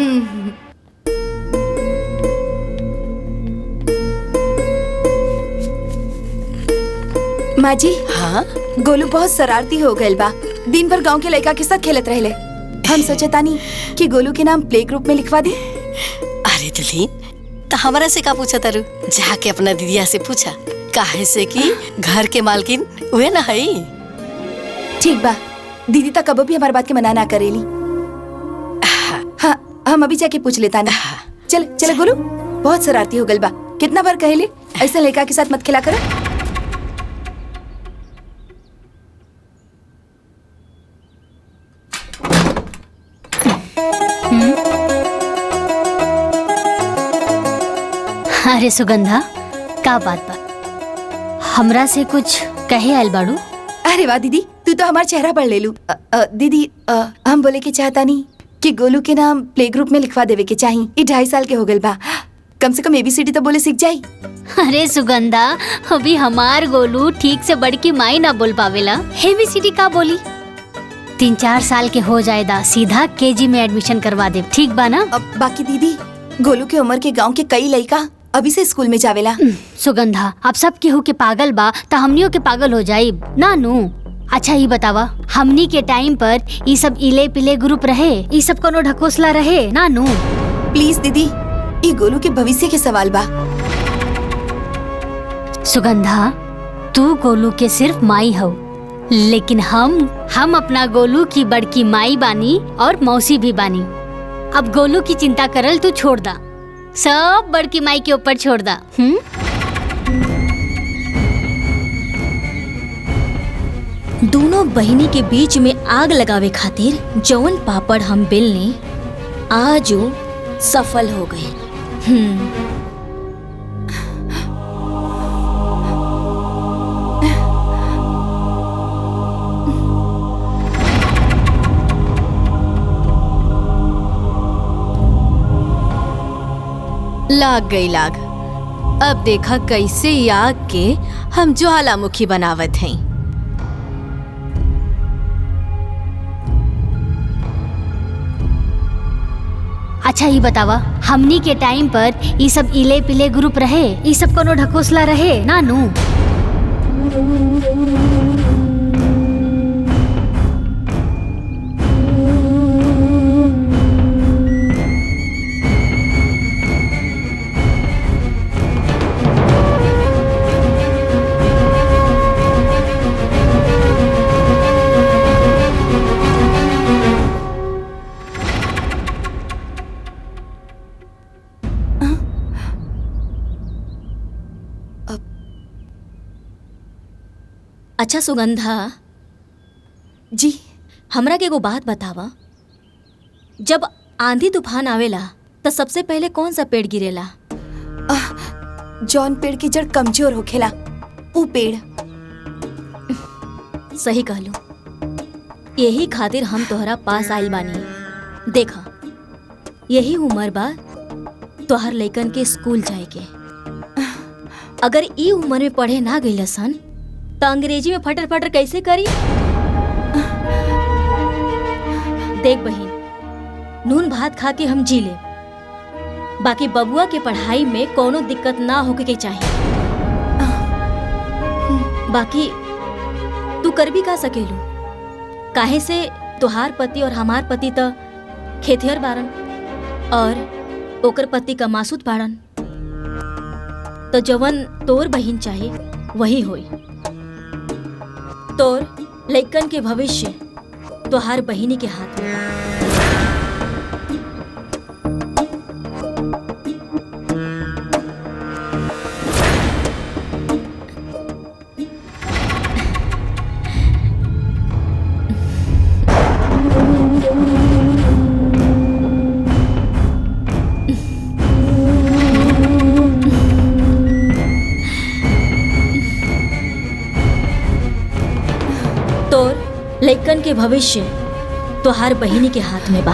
माँ जी, हाँ गोलू बहुत शरारती हो गए बा। दिन भर गांव के लड़का के साथ खेलत रहले। हम सोचे तानी कि गोलू के नाम प्ले ग्रुप में लिखवा दी। अरे दुल्हीन, तो हमारा से का पूछा तारू? जाके अपना दीदिया से पूछा, काहे से कि घर के मालकिन हुए ना है। ठीक बा, दीदी तक कबो भी हमारी बात के मना ना करेली। हाँ, हम अभी जाके पूछ लेता ना। चल चल गोलू, बहुत शरारती हो गल बा। कितना बार कहेले ऐसा लड़का के साथ मत खेला करो। अरे सुगंधा, का बात बा? हमरा से कुछ कहे आयल बाड़ू? अरे वाह दीदी, तू तो हमारा चेहरा पढ़ ले लू। दीदी, हम बोले के चाहता नहीं कि गोलू के नाम प्ले ग्रुप में लिखवा देवे के चाहिए। ये 2.5 साल के हो गल बा, कम से कम ABCD तो बोले सीख जाई। अरे सुगंधा, अभी हमार गोलू ठीक से बड़ की माई ना बोल पावेला, ABCD का बोली? 3-4 साल के हो जाएदा, सीधा KG में एडमिशन करवा दे, ठीक बा ना? बाकी दीदी, गोलू के उम्र के गांव के कई लड़का अभी से स्कूल में जावेला। सुगंधा, अब सब केहू के पागल बा तो हमनियों के पागल हो जाई ना नू। अच्छा ये बतावा, हमनी के टाइम पर ये सब इले पिले ग्रुप रहे, ये सब कोनो ढकोसला रहे ना नू? प्लीज दीदी, ये गोलू के भविष्य के सवाल बा। सुगंधा, तू गोलू के सिर्फ माई हो, लेकिन हम अपना गोलू की बड़की माई बानी और मौसी भी बानी। अब गोलू की चिंता करल तू छोड़ दा, सब बड़की माई के ऊपर छोड़ दा। दोनों बहिनी के बीच में आग लगावे खातिर जौन पापड़ हम बेलने आज वो सफल हो गए। लाग गई लाग। अब देखा कैसे ई आग के हम ज्वालामुखी बनावत हैं। अच्छा ये बतावा, हमनी के टाइम पर ये सब इले पिले ग्रुप रहे, ये सब कोनो ढकोसला रहे ना नू? अच्छा सुगंधा जी, हमरा के एगो बात बतावा। जब आंधी तूफान आवेला तो सबसे पहले कौन सा पेड़ गिरेला? जौन पेड़ की जड़ कमजोर होखेला ऊ पेड़। सही कहलू। यही खातिर हम तोहरा पास आइल बानी। देखा, यही उम्र बा तोहर लइकन के स्कूल जाए के। अगर ई उम्र में पढ़े ना गइल सन तो अंग्रेजी में फटर फटर कैसे करी? देख बहिन, नून भात खा के हम जी ले, बाकी बबुआ के पढ़ाई में कोनो दिक्कत ना होके के चाहिए। बाकी तू कर भी का सकेलू, काहे से तुहार पति और हमार पति तो खेतिहर बारन और ओकर पति का मासूद बारन। तो जवन तोर बहिन चाहे वही होई। तोर लइकन के भविष्य तुहार बहिनी के हाथ में बा। लइकन के भविष्य तोहार बहिनी के हाथ में बा।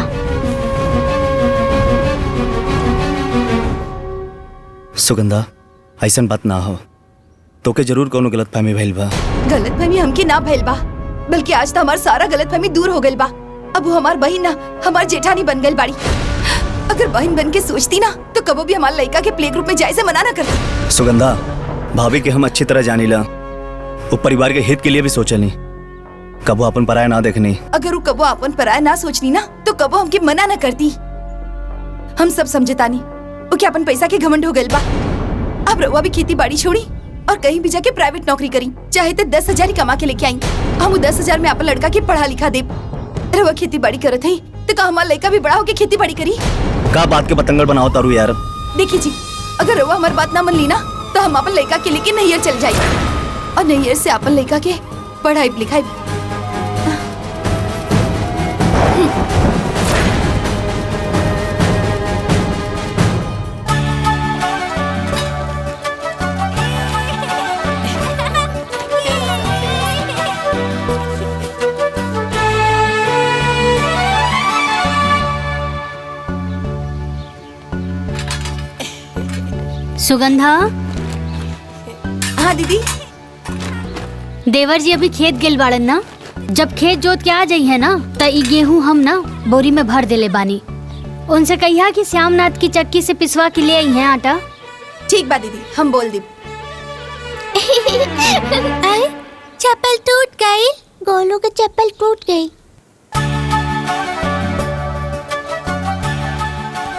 सुगंधा, ऐसन बात ना हो। तोके जरूर कोनो गलतफहमी भइल बा। गलतफहमी हमके ना भइल बा, बल्कि आज तो हमार सारा गलतफहमी दूर हो गइल बा। अब वो हमार बहिन ना हमार जेठानी बन गइल बाड़ी। अगर बहन बन के सोचती ना तो कबो भी हमारे लड़का के प्ले ग्रुप में जाए से मना ना करती। सुगंधा, भाभी के हम अच्छी तरह जानीला। वो परिवार के हित के लिए भी सोचनी, कबो अपन पराया ना देखनी। अगर वो कबो अपन पराया ना सोचनी ना तो कबो हमके मना ना करती। हम सब समझतानी वो क्या अपन पैसा के घमंड हो गइल बा। अब रउआ भी खेती बाड़ी छोड़ी और कहीं भी जाके प्राइवेट नौकरी करी, चाहे तो 10,000 ही कमा के लेके आई। हम 10,000 में अपन लड़का के पढ़ा लिखा दे। रउआ खेती बाड़ी करत है तो का हमारा लड़का भी बड़ा होके खेती बाड़ी करी? का बात के पतंगड़ बनाओ तारू यार। देखिए जी, अगर रउआ हमारी बात ना मन ली ना तो हम अपन लड़का के लेके नैयर चल जाए और नैयर से अपन लड़का के पढ़ाई लिखाई। सुगंधा। हाँ दीदी। देवर जी अभी खेत गेल बाड़न ना, जब खेत जोत के आ जाई है ना तो ई गेहूं हम ना बोरी में भर देले बानी। उनसे कहिया कि श्यामनाथ की चक्की से पिसवा के ले आई है आटा। ठीक बा दीदी, हम बोल दी। चप्पल टूट गई। गोलू की चप्पल टूट गई।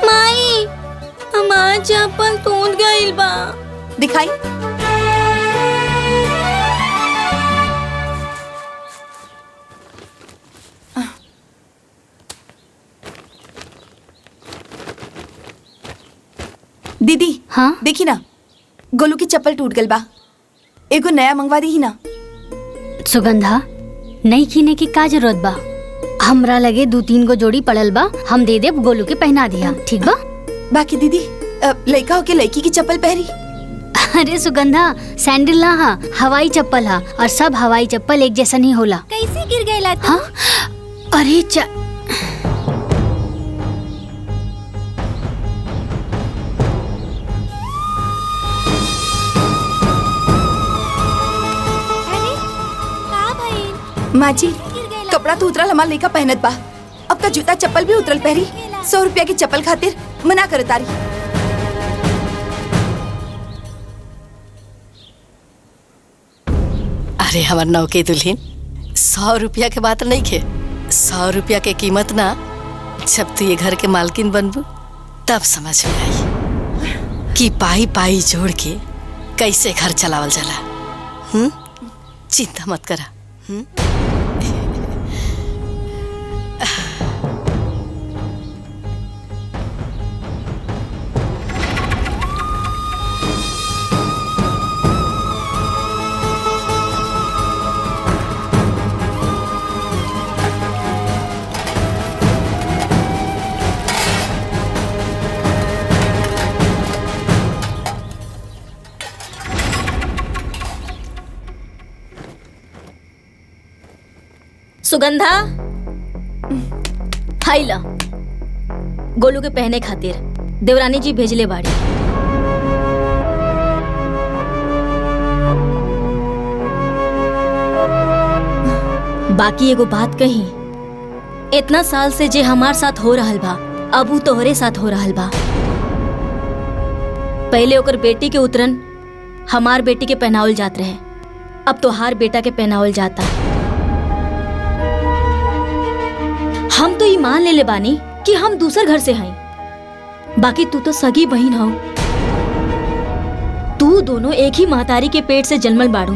माई, हमार चप्पल टूट गई बा। दिखाई। दीदी, हाँ देखी ना, गोलू की चप्पल टूट गल बा। एगो नया मंगवा दी ही ना। सुगंधा, नई कीने की का जरूरत बा? हमरा लगे 2-3 गो जोड़ी पड़ल बा, हम दे देब, गोलू के पहना दिया, ठीक बा? बाकी दीदी, लड़का होके लड़की की चप्पल पहरी। अरे सुगंधा, सैंडल ना हा, हवाई चप्पल हा, और सब हवाई चप्पल एक जैसा नहीं होला। कैसे गिर गई ला? हाँ? अरे माँ जी, कपड़ा तो उतरल हमार लड़का पहनत बा, अब का जूता चप्पल भी उतरल पहरी। 100 रुपया की चप्पल खातिर मना कर तारी। अरे हमार नौ के दुल्हन, 100 रुपया के बात नहीं खे। 100 रुपया के कीमत ना, जब तू ये घर के मालकिन बनबू तब समझ में आई कि पाई पाई जोड़ के कैसे घर चलावल जाला। चिंता मत करा। सुगंधा हाई ला गोलू के पहने खातिर देवरानी जी भेजले बाड़ी। बाकी एगो बात कही, इतना साल से जे हमार साथ हो रहल बा अब उ तोहरे साथ हो रहल बा। पहले ओकर बेटी के उतरन हमार बेटी के पहनावल जात रहे, अब तोहार बेटा के पहनावल जाता। हम तो ये मान ले बानी कि हम दूसर घर से हई, बाकी तू तो सगी बहन हो। तू दोनों एक ही महतारी के पेट से जन्मल बाड़ू,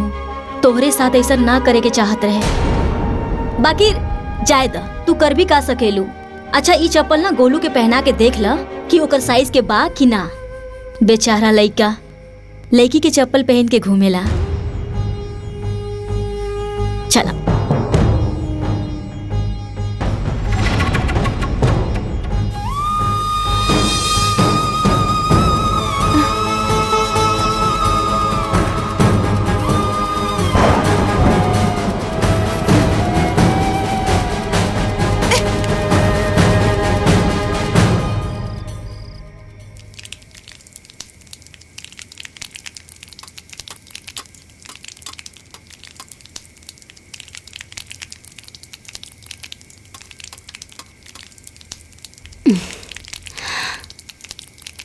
तोहरे साथ ऐसा ना करे के चाहत रहे। बाकी जाए द, तू कर भी का सकेलू। अच्छा ई चप्पल ना गोलू के पहना के देख ला कि ओकर साइज के बा कि ना। बेचारा लइका लड़की के चप्पल पहन के घूमेला। चला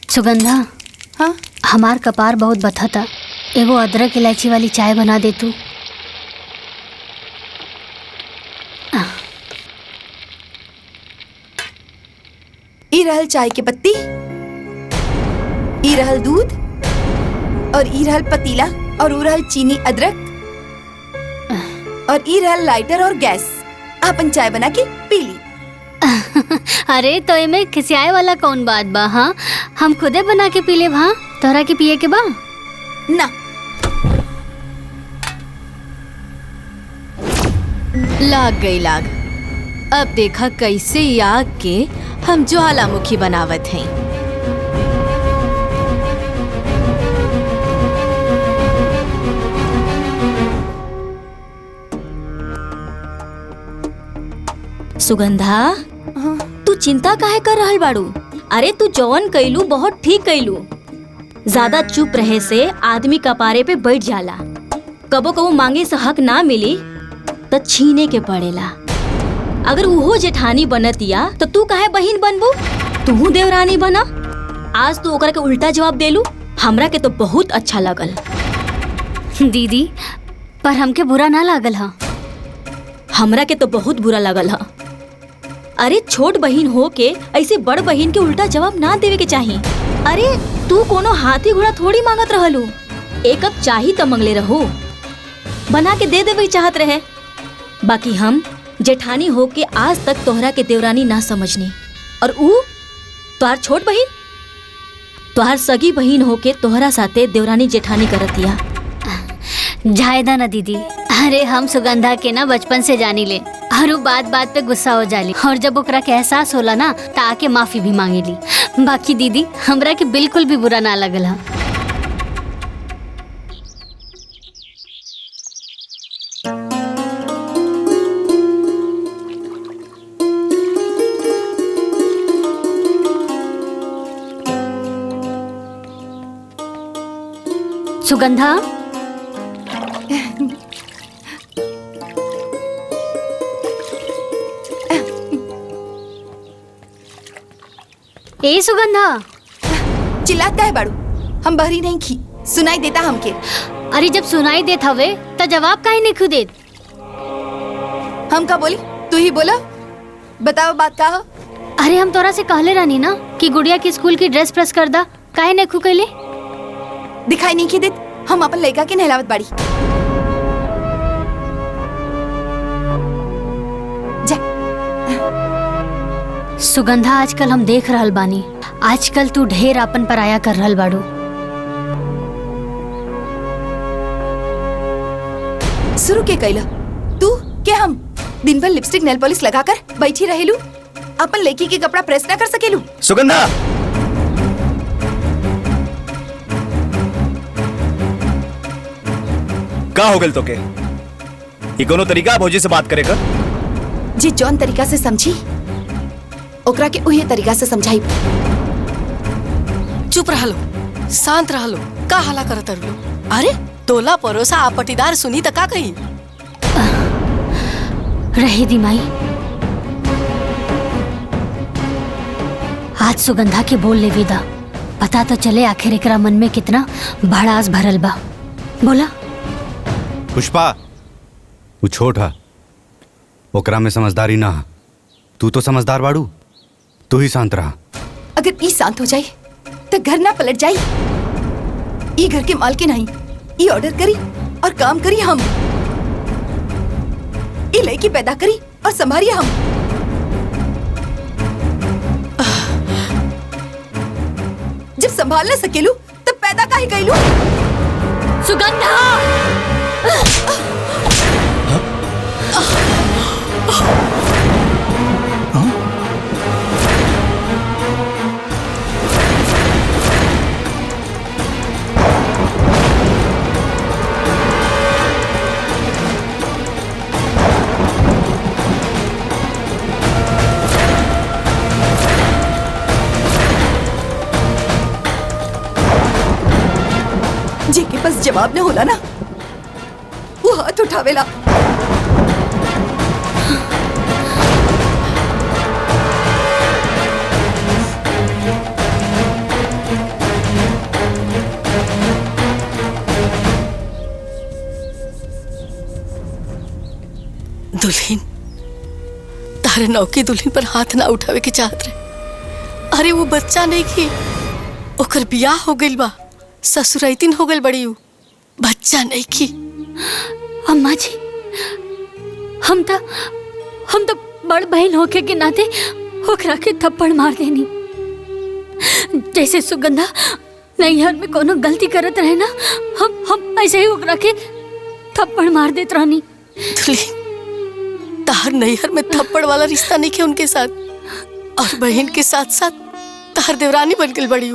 सुगंधा। हाँ हमार कपार बहुत बथता, एगो अदरक इलायची वाली चाय बना दे तू। ई रहल चाय के पत्ती, ई रहल दूध, और ई रहल पतीला, और ऊ रहल चीनी अदरक, और ई रहल लाइटर और गैस। आपन चाय बना के पी ली। अरे तो एमे खिसियाए वाला कौन बात बा? हाँ हम खुदे बना के पी लेब। हाँ तोहरा के पिए के बा ना। लाग गई लाग। अब देखा कैसे ई आग के हम ज्वालामुखी बनावत हैं। सुगंधा तू चिंता काहे कर रहल बाड़ू? अरे तू जौन कैलू बहुत ठीक कैलू। ज्यादा चुप रहे से आदमी कपारे पे बैठ जाला। कबो कबो मांगे से हक ना मिली तो छीने के पड़ेला। अगर उहो जेठानी बनतिया तो तू काहे बहिन बनबू? तू देवरानी बना। आज तू ओकरा के उल्टा जवाब देलू, हमरा के तो बहुत अच्छा लगल। दीदी पर हमके बुरा ना लागल हा। हमरा के तो बहुत बुरा लगल हा। अरे छोट बहिन हो के ऐसे बड़ बहिन के उल्टा जवाब ना देवे के चाहिए। अरे तू कोनो हाथी घोड़ा थोड़ी मांगत रहलू, एक कप चाही त मंगले रहो, बना के दे देवे चाहत रहे। बाकी हम जेठानी हो के आज तक तोहरा के देवरानी ना समझनी, और ऊ तोहार छोट बहिन, तोहार सगी बहिन हो के तोहरा साथे देवरानी जेठानी करतिया। जायदा ना दीदी। अरे हम सुगंधा के ना बचपन से जानी ले, और वो बात बात पे गुस्सा हो जाली, और जब ओकरा के एहसास होला ना त आके माफी भी मांगेली। बाकी दीदी हमरा के बिल्कुल भी बुरा ना लगल हा। सुगंधा ए सुगंधा चिल्लात काहे बाड़ू? हम बहरी नहीं खी, सुनाई देता हमके। अरे जब सुनाई देत हवे त जवाब काहे नहीं खुद देत? हम का बोली? तू ही बोला। बताओ बात का हो? अरे हम तोरा से कहले रहनी ना कि गुड़िया की स्कूल की ड्रेस प्रेस कर दा, काहे नहीं खुकैले? दिखाई नहीं की देत? हम अपन लड़का के नहलावत बाड़ी। सुगंधा आजकल हम देख रहल बानी, आजकल तू ढेर अपन पराया कर रहल बाड़ू। शुरू के कैला तू के हम दिन भर लिपस्टिक नेल पॉलिश लगाकर बैठी रहेलू, अपन लड़की के कपड़ा प्रेस ना कर सकेलू? सुगंधा का हो गल तो के? ये कोनो तरीका भौजी से बात करे का? जे जौन तरीका से समझी ओकरा के उही तरीका से समझाई। चुप रह लो, शांत रह लो, का हला करत रहो। अरे तोला परोसा आ पटीदार सुनी त का कही। रहे दी माई, आज सुगंधा के बोल ले विदा, पता तो चले आखिर एकरा मन में कितना भड़ास भरल बा। बोला पुष्पा, वो छोट है, ओकरा में समझदारी ना है। तू तो समझदार बाड़ू, तू ही शांत रहा। अगर ई शांत हो जाए तो घर ना पलट जाई। ई घर के मालकिन नहीं, ई ऑर्डर करी और काम करी हम। ई लड़की पैदा करी और संभालिए हम। जब संभाल न सकेलू तब पैदा काहे कइलू? सुगंधा! जेके पास जवाब न होला ना, वो हाथ उठावेला। दुल्हन, तारे नौकी दुल्हन पर हाथ ना उठावे के चाहत रहे। अरे वो बच्चा नहीं की, ओकर बियाह हो गइल बा, ससुराइतिन हो गइल बड़ी। बच्चा नहीं की। अम्मा जी, हम तो बड़ बहन होके के नाते ओकरा के थप्पड़ मार देनी। जैसे सुगंधा नैहर में कोनो गलती करत रहे ना, हम ऐसे ही ओकरा के थप्पड़ मार देत रहनी। तार नैहर में थप्पड़ वाला रिश्ता नहीं के उनके साथ, और बहन के साथ साथ तार देवरानी बन गई बड़ी।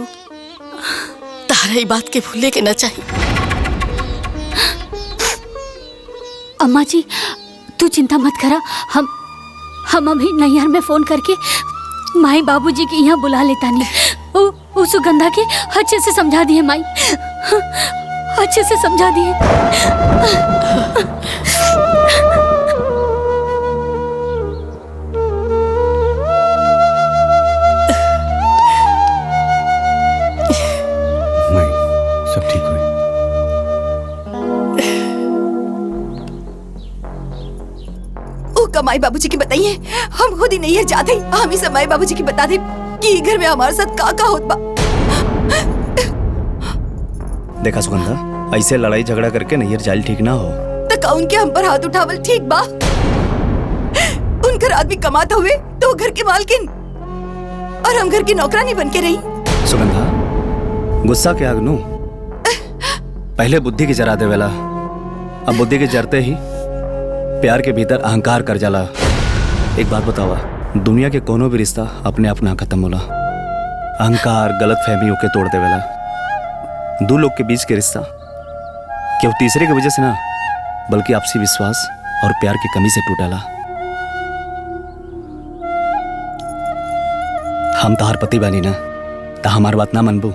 तारा ये बात के भूले के न चाहिए। अम्मा जी, तू चिंता मत करा, हम अभी नैहर में फोन करके माई बाबूजी के यहाँ बुला लेता नहीं। वो सुगंधा के अच्छे से समझा दिए माई, अच्छे से समझा दिए। सब ठीक हुई। ओ कमाई बाबूजी की बताइए, हम खुद ही नहीं है जाते। हम ही समाई बाबूजी की बता दे कि घर में हमारे साथ का होत बा। देखा सुगंधा, ऐसे लड़ाई झगड़ा करके नैहर जाल ठीक ना हो। तो का उनके हम पर हाथ उठावल ठीक बा? उनकर आदमी कमाता हुए तो घर के मालकिन, और हम घर की नौकरानी बन के रही। सुगंधा, गुस्सा के आग नू पहले बुद्धि की जरा देवेला, अब बुद्धि के जरते ही प्यार के भीतर अहंकार कर जाला। एक बात बतावा, दुनिया के कोनो भी रिश्ता अपने आप ना खत्म होला। अहंकार, गलत फहमियों के तोड़ देवेला। दो लोग के बीच के रिश्ता केवल तीसरे की वजह से ना, बल्कि आपसी विश्वास और प्यार की कमी से टूटेला। हम तहार पति बानी ना, तो हमार बात ना मनबू।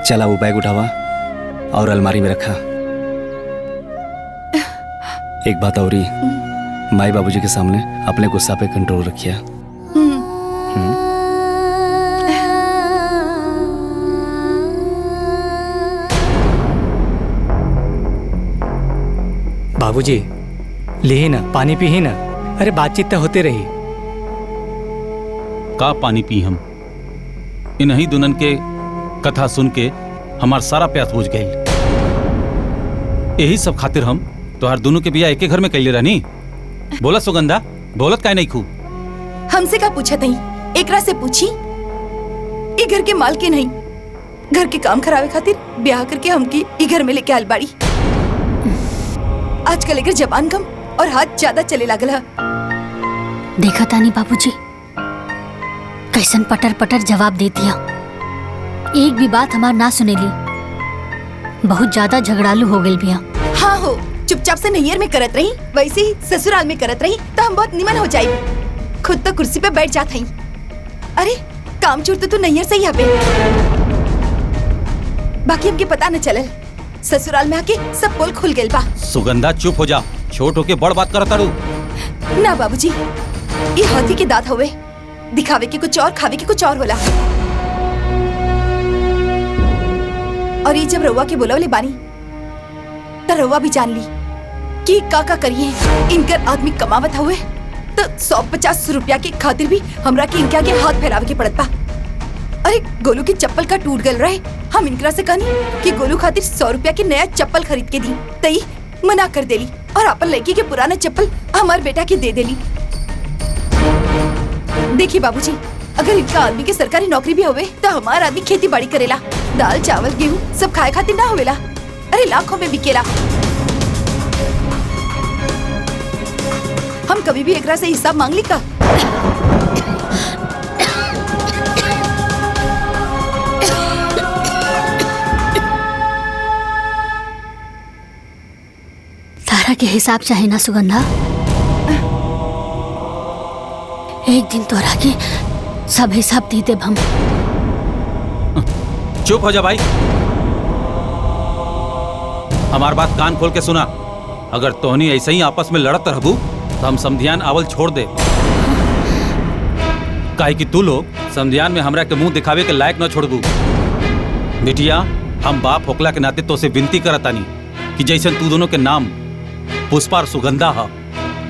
चला वो बैग उठावा और अलमारी में रखा। एक बात और ही, माई बाबूजी के सामने अपने गुस्सा पे कंट्रोल रखिया। बाबूजी, ले ना पानी पी ही ना। अरे बातचीत तो होते रही। का पानी पी हम? इन्हीं दुल्हन के कथा सुन के हमार सारा प्यास बुझ गई। यही सब खातिर हम तोहार दोनों के बियाह एक घर में कैले रहनी। बोला सुगंधा, बोलत काहे नहीं खू? हमसे का पूछा नहीं, एकरा से पूछी। ये घर के माल के नहीं, घर के काम खराबे खातिर ब्याह करके हमकी ये घर में लेके आल बाड़ी। आजकल लेकर जबान कम और हाथ ज्यादा चले लागल है। देखा तानी बाबूजी, कैसन पटर पटर जवाब दे दिया। एक भी बात हमार ना सुनेली, बहुत ज्यादा झगड़ालू हो गई बिया। हाँ हो, चुपचाप से नैयर में करत रही, वैसे ही ससुराल में करत रही तो हम बहुत निमन हो जाये। खुद तो कुर्सी पे बैठ जात हई। अरे काम चोर तो नैयर से ही हबे। बाकी हमके पता न चलल, ससुराल में आके सब पोल खुल गेल बा। सुगंधा चुप हो जा, छोट होके बड़ बात करत तारू। ना बाबूजी, ये हाथी के दांत हुए, दिखावे के कुछ और खावे के कुछ और होला। और ये जब रउआ के बोलवले बानी तो रउआ भी जान ली कि का करिए। इनकर आदमी कमावत हुए तो 150 रुपया के खातिर भी हमरा के इनके आगे हाथ फैलावे के पड़त बा। अरे गोलू की चप्पल का टूट गल रहे, हम इनकरा से कहनी कि गोलू खातिर 100 रुपया के नया चप्पल खरीद के दी, तई मना कर देली और अपन लड़की के पुराना चप्पल हमार बेटा के दे देली। देखिए बाबूजी, अगर इनका आदमी के सरकारी नौकरी भी होवे तो हमारा आदमी खेती बाड़ी करेला, दाल चावल गेहूं सब खाए खातिर ना होवेला। अरे लाखों में बिकेला। हम कभी भी एकरा से हिसाब मांग ली का? तारा के हिसाब चाहे ना सुगंधा, एक दिन तोरा के सब हिसाब दे देब हम। चुप हो जा भाई, हमार बात कान खोल के सुना। अगर तोहनी ऐसे ही आपस में लड़त रहबू तो हम समधियान आवल छोड़ दे। काहे कि तू लोग समधियान में हमरा के मुंह दिखावे के लायक न छोड़बू। बिटिया, हम बाप होकला के नाते तो से विनती करतानी कि जैसे तू दोनों के नाम पुष्पा और सुगंधा है,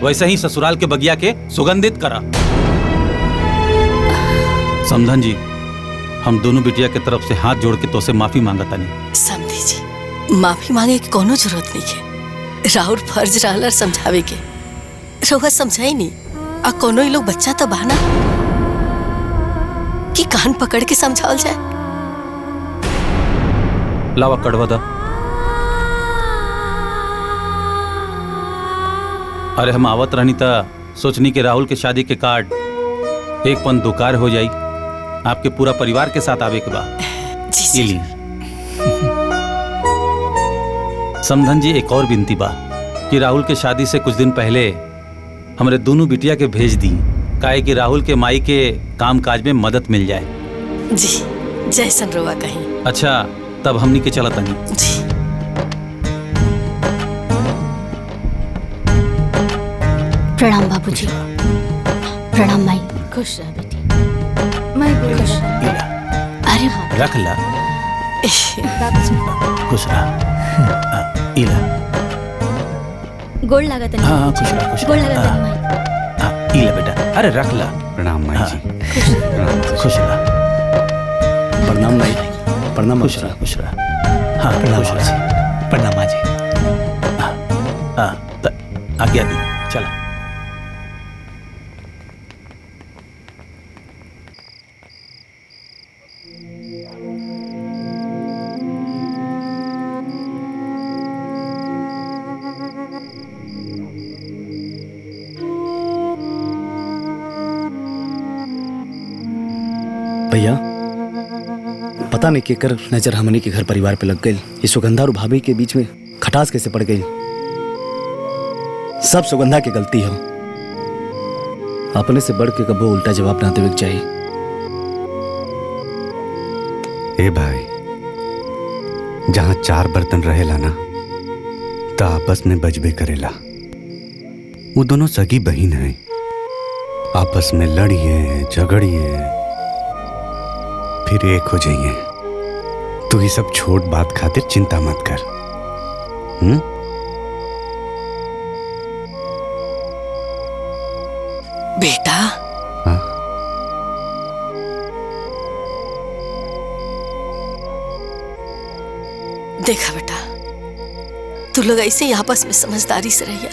वैसे ही ससुराल के बगिया के सुगंधित करा। समधन जी, हम दोनों बिटिया के तरफ से हाथ जोड़ के तो से माफी मांगतानी। समधी जी, माफी मांगे की कोनो जरूरत नहीं है। राहुल फर्ज रहल समझावे के, रउआ समझाई नहीं। आ कोनो ही लोग बच्चा तो बहाना कि कान पकड़ के समझावल जाए। लावा कड़वा दा। अरे हम आवत रहनी था, सोचनी के राहुल के शादी के कार्ड एक पन दुकार हो जाई, आपके पूरा परिवार के साथ आवे के बाद। जी समधन जी, एक और विनती बा कि राहुल के शादी से कुछ दिन पहले हमरे दोनों बिटिया के भेज दी, काहे कि राहुल के माई के काम काज में मदद मिल जाए। जी, जैसन रउआ कहीं। अच्छा, तब हमनी के चलत नहीं। जी। प्रणाम बाबूजी। प्रणाम माई। खुश रह बेटी। माई खुश रह। अरे हाँ, रख ला। खुश रहा। इला। गोड़ लागत नहीं। हाँ, खुश रहा, खुश गोड़ लागत रहा। नहीं माई। इला बेटा, अरे रख ला। प्रणाम माई जी। खुश रहा। प्रणाम माई। प्रणाम। खुश रहा, खुश रहा। हाँ, प्रणाम खुश माँ जी। रहा। प्रणाम माँ जी। आज्ञा दी, चला। भैया, पता नहीं केकर नजर हमनी के घर परिवार पे लग गई। ये सुगंधा और भाभी के बीच में खटास कैसे पड़ गई? सब सुगंधा की गलती हो। अपने से बढ़ के कबो उल्टा जवाब ना देवे चाहिए। ए भाई, जहां 4 बर्तन रहेला ना तो आपस में बजबे करेला। वो दोनों सगी बहन हैं, आपस में लड़िए झगड़िए फिर एक हो जाइए। तू ये सब छोट बात खातिर चिंता मत कर। बेटा, देखा बेटा, तू लोग ऐसे ही आपस में समझदारी से रहिया।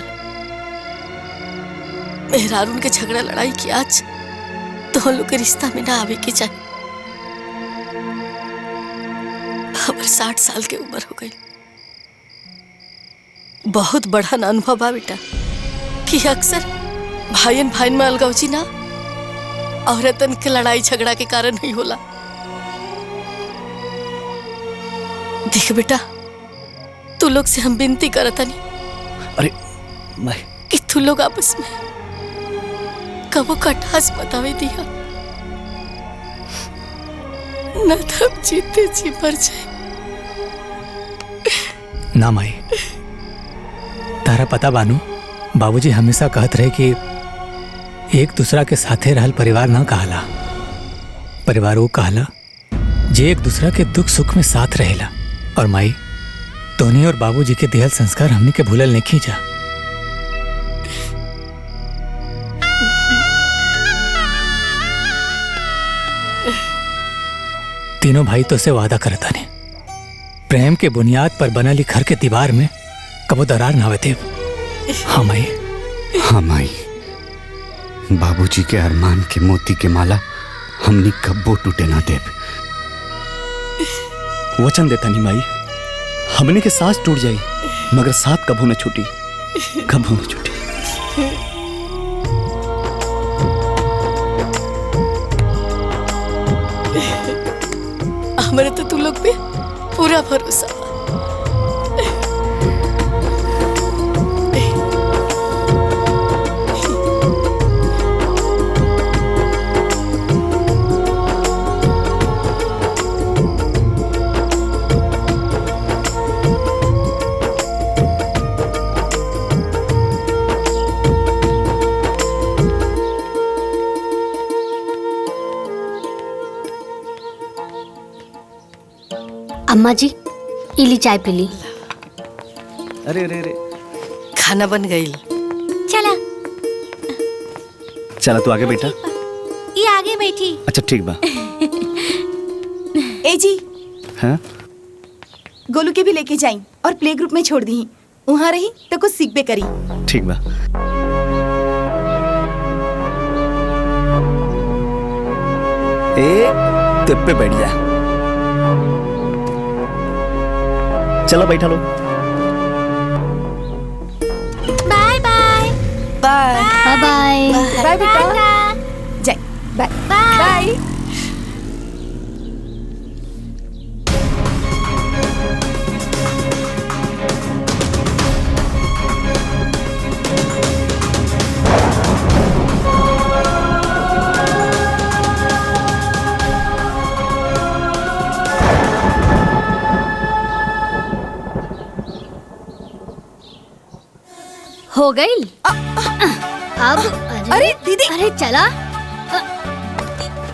मेहरारून के झगड़ा लड़ाई की आज तो हम लोग के रिश्ता में ना आवे के चाहिए। हमारे 60 साल के उम्र हो गई। बहुत बड़ा ना अनुभव बा बेटा कि अक्सर भाईन भाईन में अलगावची ना औरतन के लड़ाई झगड़ा के कारण नहीं होला। देख बेटा, तू लोग से हम विनती करतनी अरे मैं कि तू लोग आपस में कबो कटास बतावे दिया न तब जीते जी मर जाए। ना माई, तारा पता बानू, बाबूजी हमेशा कहत रहे कि एक दूसरा के साथे रहल परिवार ना कहला, परिवार वो कहला जे एक दूसरा के दुख सुख में साथ रहेला। और माई, तोनी और बाबूजी के दिहल संस्कार हमनी के भूलल नहीं खींचा। तीनों भाई तो से वादा करता ने प्रेम के बुनियाद पर बनल घर के दीवार में कबो दरार ना आवे देव। हाँ माई। हाँ माई, बाबूजी के अरमान के मोती के माला हमनी कब्बो टूटे ना देव। वचन देता नहीं माई, हमने के सांस टूट जाई मगर साथ कभू न छूटी, कभू न छूटी। हमारे तो तू लोग पे पूरा भरोसा। अम्मा जी, इली चाय पी ली। अरे अरे अरे, खाना बन गई। चला चला तू आगे बेटा। ये आगे बैठी। अच्छा ठीक बा। ए जी, हाँ गोलू के भी लेके जाई और प्ले ग्रुप में छोड़ दी। वहाँ रही तो कुछ सीखबे करी। ठीक बा। ए तिप पे बैठ जा। चलो बैठा लो। Bye bye bye bye bye bye बेटा। जाए बाय बाय। हो गई। अब अरे दीदी, अरे चला।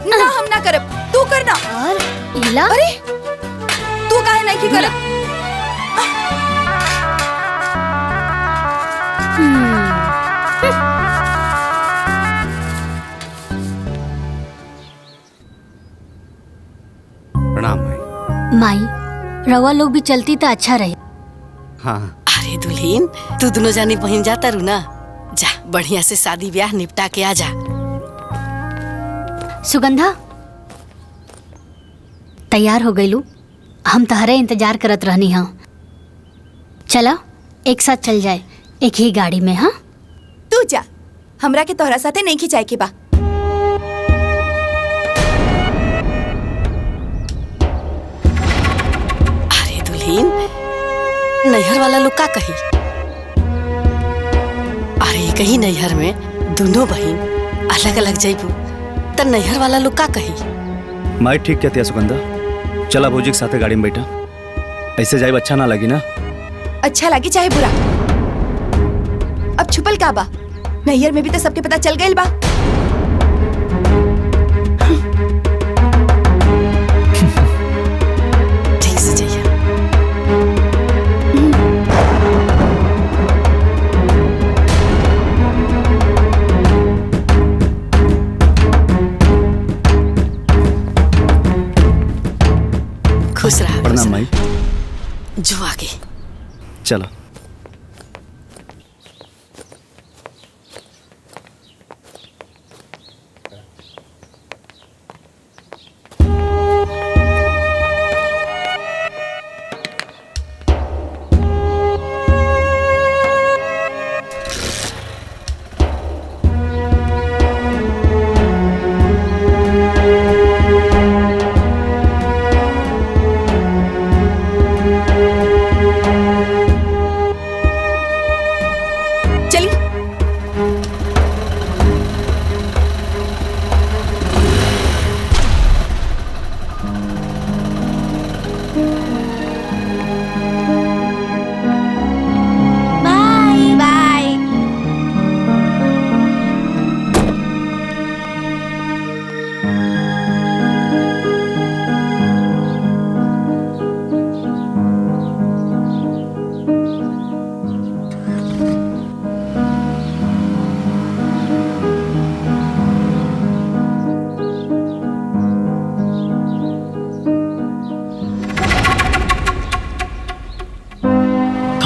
ना हम ना करब, तू करना। और इला, अरे तू काहे नहीं की करब? प्रणाम भाई। माई, रवा लोग भी चलती तो अच्छा रहे। हाँ अरे दुल्हीन, तू दोनों जानी बहन जाता रू ना, जा बढ़िया से शादी ब्याह निपटा के आ जा। सुगंधा, तैयार हो गईलू? हम तहरे इंतजार करत रहनी हाँ। चला एक साथ चल जाए, एक ही गाड़ी में। हाँ तू जा, हमरा के तोहरा साथे नहीं खिंचाए के बा। अरे दुल्हीन, नैहर वाला लोग का कही? अरे कहीं नैहर में दोनों बहन अलग अलग जाइबू त नैहर वाला लोग का कही? माई ठीक कहती है सुगंधा, चला भौजी के साथे गाड़ी में बैठा। ऐसे जाइब अच्छा ना लगी ना। अच्छा लगी चाहे बुरा, अब छुपल का बा? नैहर में भी तो सबके पता चल गइल बा। ठीक से जाइए। खुश रहा। प्रणाम माई। जो आगे चलो।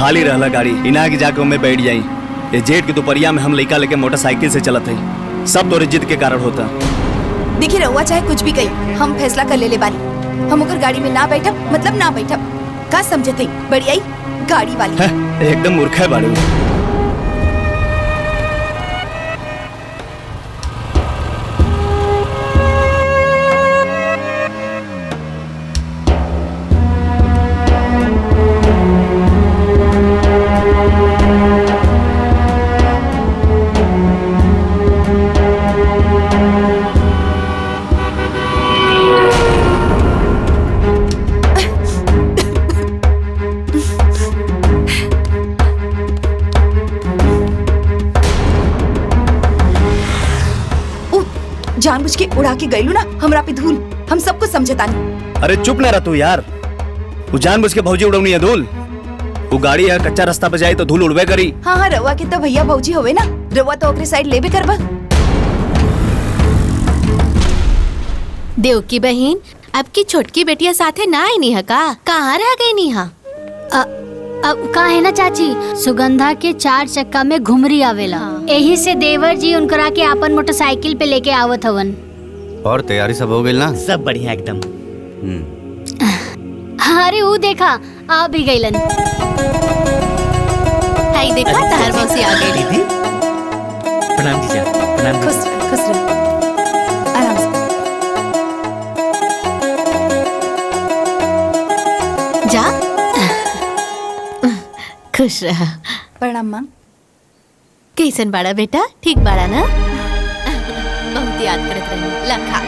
खाली रहला गाड़ी इना के जाके उनमें बैठ जाई। ये जेठ की दोपहरिया में हम लड़का लेके मोटरसाइकिल से चलत है, सब तोरे जिद के कारण होता। देखिए रहुआ चाहे कुछ भी कही, हम फैसला कर ले बानी। हम ओकर गाड़ी में ना बैठब मतलब ना बैठब। का समझते बढ़िया गाड़ी वाली है, एकदम मूर्ख है बाड़ू। जानबूझ के उड़ा के गईलू ना हमरा पे धूल। हम सब कुछ समझतानी। अरे चुप ना रह तू यार। वो जानबूझ के भौजी उड़ौनी है धूल। वो गाड़ी है कच्चा रास्ता पे जाए तो धूल उड़वे करी। हाँ हाँ रवा के तो भैया भौजी होवे ना, रवा तो ओकरे साइड लेबे करबा। देव की बहन अब की छोटकी बेटिया साथे ना आई नी है का? कहाँ रह गई नी हा? अब का है ना चाची, सुगंधा के 4 चक्का में घुमरी आवेला। यही से देवर जी उनकरा के अपन मोटरसाइकिल पे लेके आवत हवन। और तैयारी सब हो गई ना? सब बढ़िया एकदम। अरे वो देखा आ भी गईलन। हाय देखा तहर मौसी आ गई। दीदी प्रणाम जीजा। प्रणाम। खुश रह आराम से जा। खुश रहा। प्रणाम माँ। कैसन बाड़ा बेटा? ठीक बाड़ा ना? बहुत याद करत रही लखा।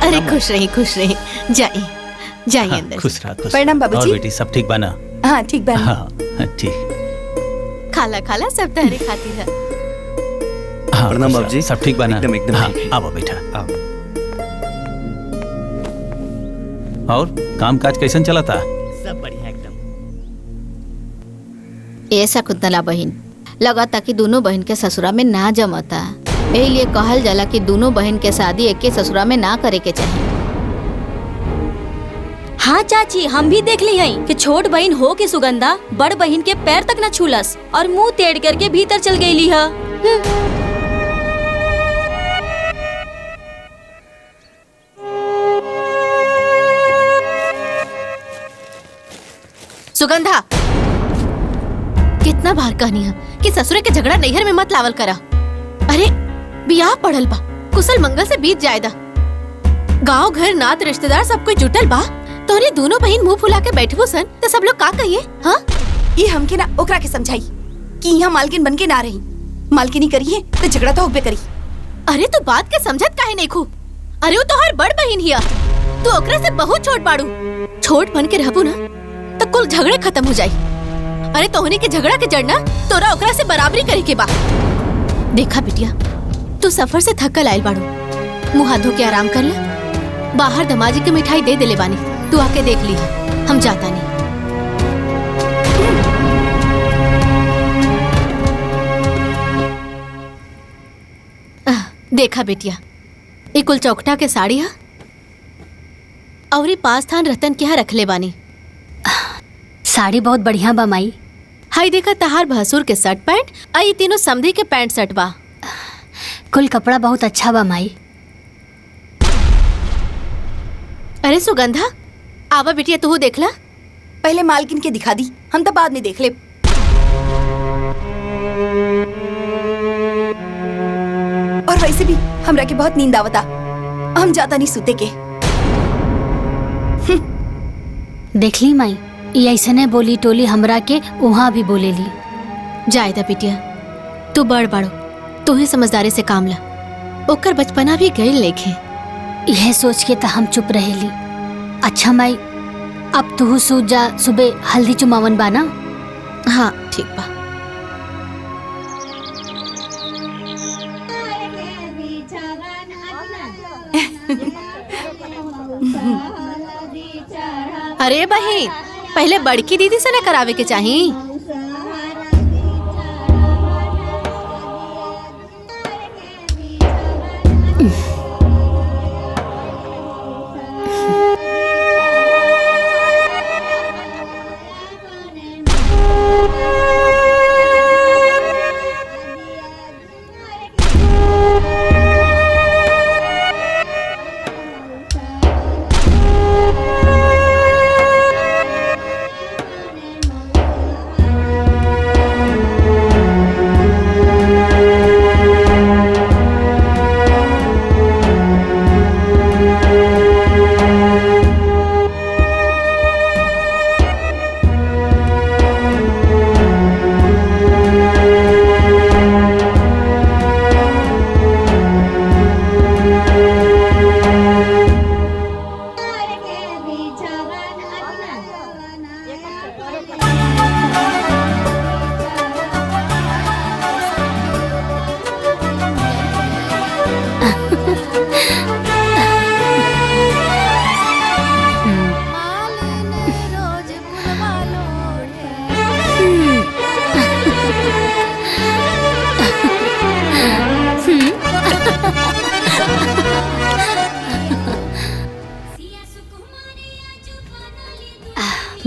अरे खुश रही जाइए अंदर। खुश रहा। प्रणाम बाबूजी। और बेटी सब ठीक बना? हाँ ठीक बना। हाँ ठीक। खाला सब तहरे खाती है। हाँ प्रणाम बाबूजी। सब ठीक बना? एकदम हाँ, आओ बेटा आओ। और काम काज कैसन चला था? सब बढ़िया एकदम। ऐसा कुतला बहन लगा था कि दोनों बहन के ससुरा में ना जमता, यही लिए कहल जाला कि दोनों बहन के शादी एक के ससुरा में ना करे के चाहिए। हाँ चाची, हम भी देख ली हैं कि छोट बहन हो के सुगंधा बड़ बहन के पैर तक न छूलस और मुंह टेढ़ करके भीतर चल गई ली है। सुगंधा कितना बार कहनी है कि ससुरे के झगड़ा नैहर में मत लावल करा। अरे बियाह पड़ल बा, कुशल मंगल से बीत जाएदा। गांव घर नात रिश्तेदार सब कोई जुटल बा, तोरी दोनों बहन मुंह फुला के बैठबो सन तो सब लोग का कहिए? हाँ ये हमके ना ओकरा के समझाई कि यहाँ मालकिन बन के ना रही। मालकिनी करी है तो झगड़ा तो होबे करी। अरे तू बात के समझत काहे नहीं खू? अरे वो तोहर बड़ बहन हिया, तू ओकरा से बहुत छोट बाड़ू। छोट बन के रहबू ना तो कुल झगड़े खत्म हो जाई। अरे तोहनी के झगड़ा के जड़ना तोरा ओकरा से बराबरी करे के बा। देखा बिटिया, तू सफर से थकल आयल बाड़ू, मुँह हाथ धो के आराम कर ले। बाहर दमाजी के मिठाई दे देले बानी, तू आके देख ली। हम जाता नहीं। देखा बेटिया, ये कुल चौकटा के साड़ी है और पास थान रतन के यहाँ रख ले बानी। साड़ी बहुत बढ़िया बा माई। हाई देखा तहार भसुर के शर्ट पैंट और ये तीनों समधी के पैंट शर्ट बा। कुल कपड़ा बहुत अच्छा बा माई। अरे सुगंधा आवा बिटिया, तू देख ला। पहले मालकिन के दिखा दी, हम तो बाद में देख ले। और वैसे भी हमरा के बहुत नींद आवता, हम जाता नहीं सुते के। देख ली माई, ये ऐसे ने बोली टोली हमरा के वहाँ भी बोले ली। जायदा बिटिया, तू बड़ बड़ो, तू ही समझदारी से काम ला। ओकर बचपना भी गई लेखे। यह सोच के तो हम चुप रहेली। अच्छा माई, अब तू सूझ जा, सुबह हल्दी चुमावन बा ना? हाँ ठीक बा। अरे बहन, पहले बड़की दीदी से न करावे के चाहिए।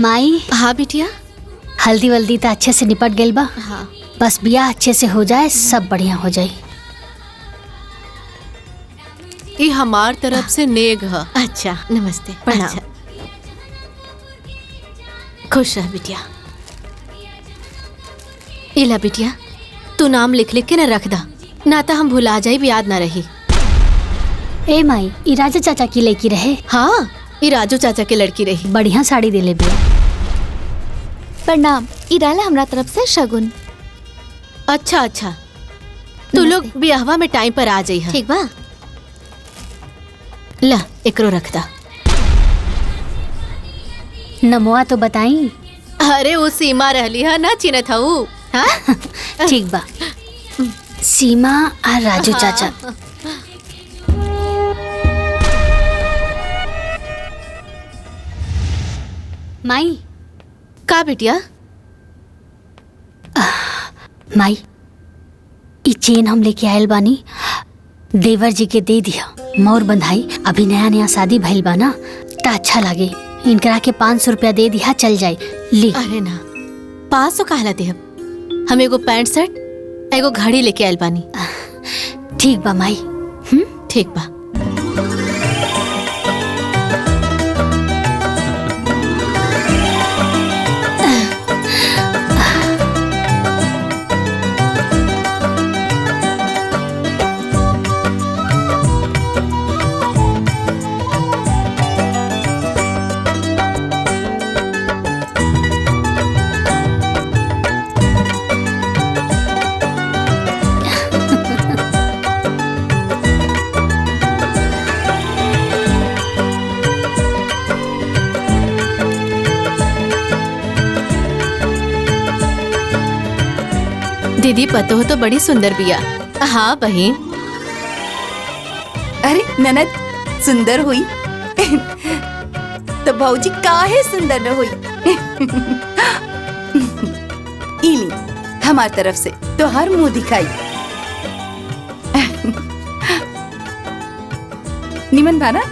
माई। हाँ बिटिया। हल्दी वल्दी तो अच्छे से निपट गेल बा। हाँ। बस बियाह अच्छे से हो जाए, सब बढ़िया हो जाए। ये हमार तरफ से नेग है। अच्छा नमस्ते प्रणाम। अच्छा। खुश रह बिटिया। इला बिटिया तू नाम लिख लिख के न रख दा, ना तो हम भुला जाए, याद ना रही। ए माई, ई राजा चाचा की लड़की रहे। हाँ, ई राजू चाचा की लड़की रही। बढ़िया साड़ी दे ले बिया। प्रणाम, इराला हमरा तरफ से शगुन। अच्छा अच्छा, तू लोग बियाहवा में टाइम पर आ जाइए। ठीक बा। ला एकरो रख दा। नमवा तो बताई। अरे वो सीमा रहली है ना, चिन्हत हूँ। हाँ ठीक बा। सीमा और राजू चाचा। माई। का बिटिया? माई, ई चेन हम लेके आयल बानी, देवर जी के दे दिया। मोर बंधाई, अभी नया नया शादी भइल बा ना, त अच्छा लगे। इनकरा के 500 रुपया दे दिया, चल जाए। ली। अरे ना, 500 कहला दे। हम एगो पैंट शर्ट एगो घड़ी लेके आयल बानी। ठीक बा माई। ठीक बा। दीदी पतो हो तो बड़ी सुंदर बिया। हाँ बहन। अरे ननद सुंदर हुई तो भौजी काहे सुंदर न हुई। इली हमार तरफ से तो हर मुंह दिखाई। निमन भाना।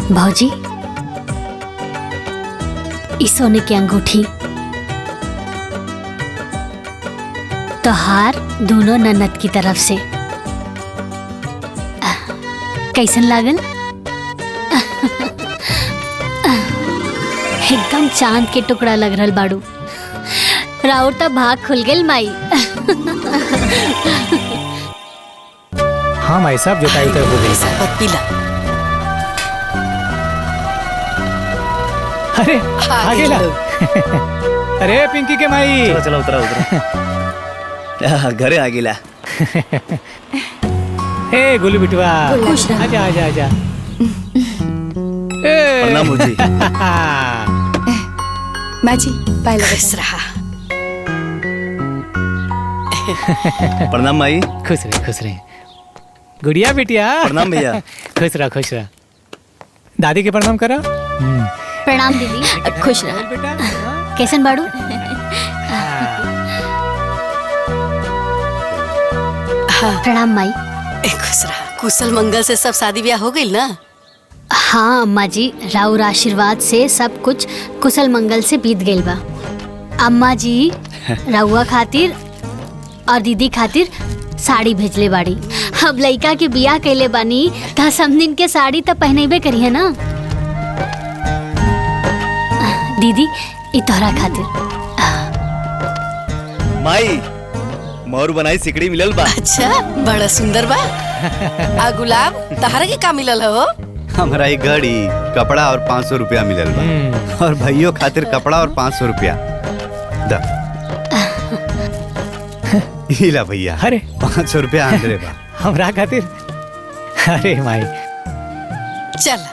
भौजी, इस सोने की अंगूठी तो हार दोनों ननद की तरफ से। कैसन लागल? एकदम चांद के टुकड़ा लग रहा बाड़ू। राउर तो भाग खुल गेल माई। हाँ माई साहब, जोताई उतर हो गई। पीला। अरे आगे ला। अरे पिंकी के माई। चलो चलो उतरा उतरा। घरे आ गिला। हे गुल्लू बिटवा, आजा आजा आजा। प्रणाम मुझी। माँ जी पायल रहा। प्रणाम माई। खुश रहे खुश रहे। गुड़िया बिटिया। प्रणाम भैया। खुश रहा खुश रहा। दादी के प्रणाम करा। प्रणाम दीदी। खुश रह। कैसन बाड़ू? प्रणाम माई। खुश रहा। कुशल मंगल से सब शादी ब्याह हो गई ना? हाँ अम्मा जी, राउर आशीर्वाद से सब कुछ कुशल मंगल से बीत गइल बा। अम्मा जी रउआ खातिर और दीदी खातिर साड़ी भेजले बाड़ी। अब लइका के बियाह कैले बानी त समदिन के साड़ी तो पहनेबे करिए ना। दीदी ई तोहरा खातिर। माई मोर बनाई सिकड़ी मिलल बा। अच्छा, बड़ा सुंदर बा। आ गुलाब तहरा के का मिलल हो? हमारा एक घड़ी कपड़ा और 500 रुपया मिलल बा और भाइयों खातिर कपड़ा और 500 रुपया दा। हिला भैया, अरे 500 रुपया आंदरे बा हमरा खातिर। अरे माई चल,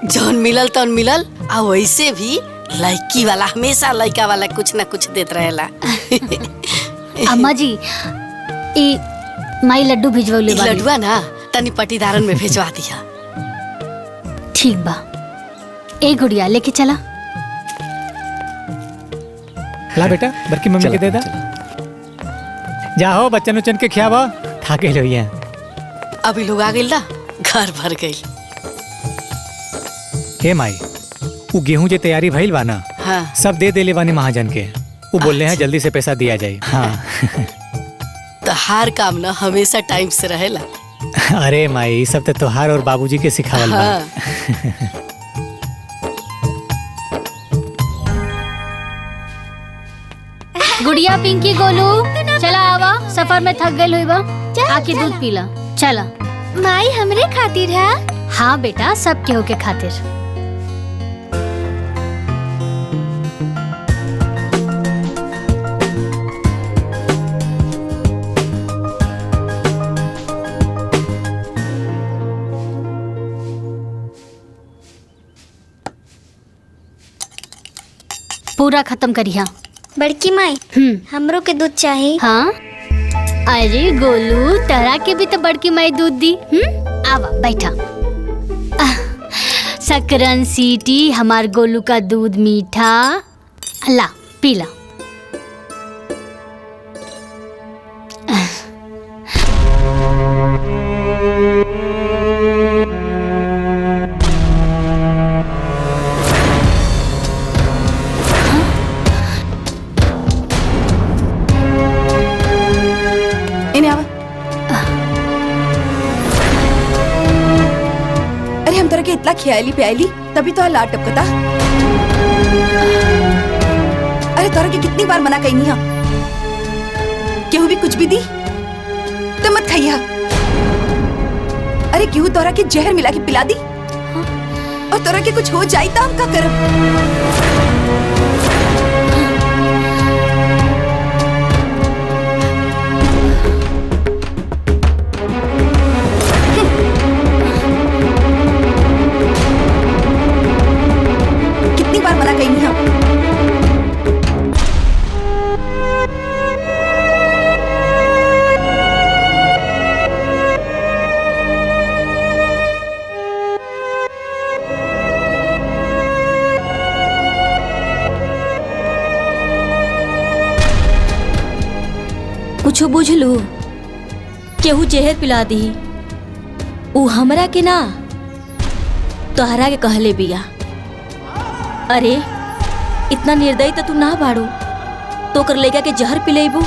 जौन मिलल तौन मिलल। आ वैसे भी लड़की वाला हमेशा लड़का वाला कुछ ना कुछ देत रहेला। अम्मा जी ई माई लड्डू भिजवले बाड़ी। लड्डुआ ना तनी पटीदारन में भेजवा दिया। ठीक बा। ए गुड़िया लेके चला। ला बेटा, बड़की मम्मी के दे दा। जाओ बच्चन उच्चन के खियावा, खा के लोइया। अभी लोग आ गइल ना, घर भर गइल। हे माई, वो गेहूं जे तैयारी भइल बा ना, हाँ। सब दे देले बानी महाजन के। वो बोल रहे हैं जल्दी से पैसा दिया जाए। हाँ। तो हर काम ना हमेशा टाइम से रहेला। अरे माई, सब तो तोहार और बाबूजी के सिखावल बा। हाँ। गुड़िया, पिंकी, गोलू चला आवा। सफर में थक गइल होइबा, आके दूध पीला। चला। माई हमरे खातिर है? हाँ बेटा, सब केहू के खातिर। पूरा खत्म करिया। बड़की माई हमरो के दूध चाहिए। हाँ, अरे गोलू, तहरा के भी तो बड़की माई दूध दी। आवा बैठा। सकरन सीटी, हमार गोलू का दूध मीठा। ला पीला। इन्हें आवा। अरे हम तरह के इतना खियाली प्याली तभी तो लाट टपकता। अरे तोरा के कितनी बार मना कही नहीं, केहू भी कुछ भी दी तो मत खाइया। अरे केहू तोरा के जहर मिला के पिला दी और तोरा के कुछ हो जाए तो हम का करब? कितनी बार मना कही नहीं हम? कुछ बुझलू, केहू जहर पिला दी। ऊ हमरा के ना, तोहरा के कहले बिया। अरे इतना निर्दयी तो तू ना बाड़ू, तो कर लेगा के जहर पिलेबू।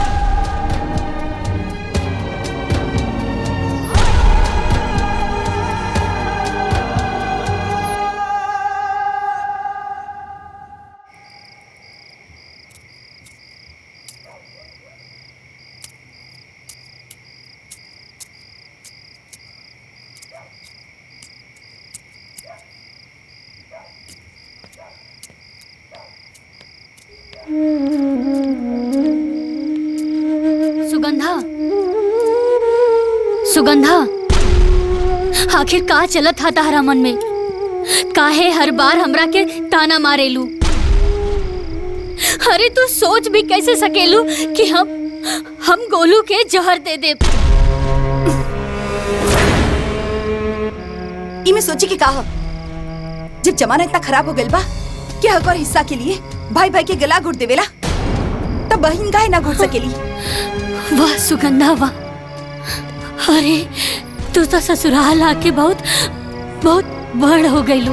सुगंधा, सुगंधा, आखिर का चलत था तारा मन में? काहे हर बार हमरा के ताना मारेलू? अरे तू सोच भी कैसे सकेलू कि हम गोलू के जहर दे दे? इमे सोची के कहा, जब जमाना इतना खराब हो गइल बा कि हक और हिस्सा के लिए भाई भाई के गला घुट देवेला, तब बहन काहे ना घुट सकेली? वाह सुगंधा वाह। अरे तू तो ससुराल आके बहुत बहुत बड़ हो गईलू।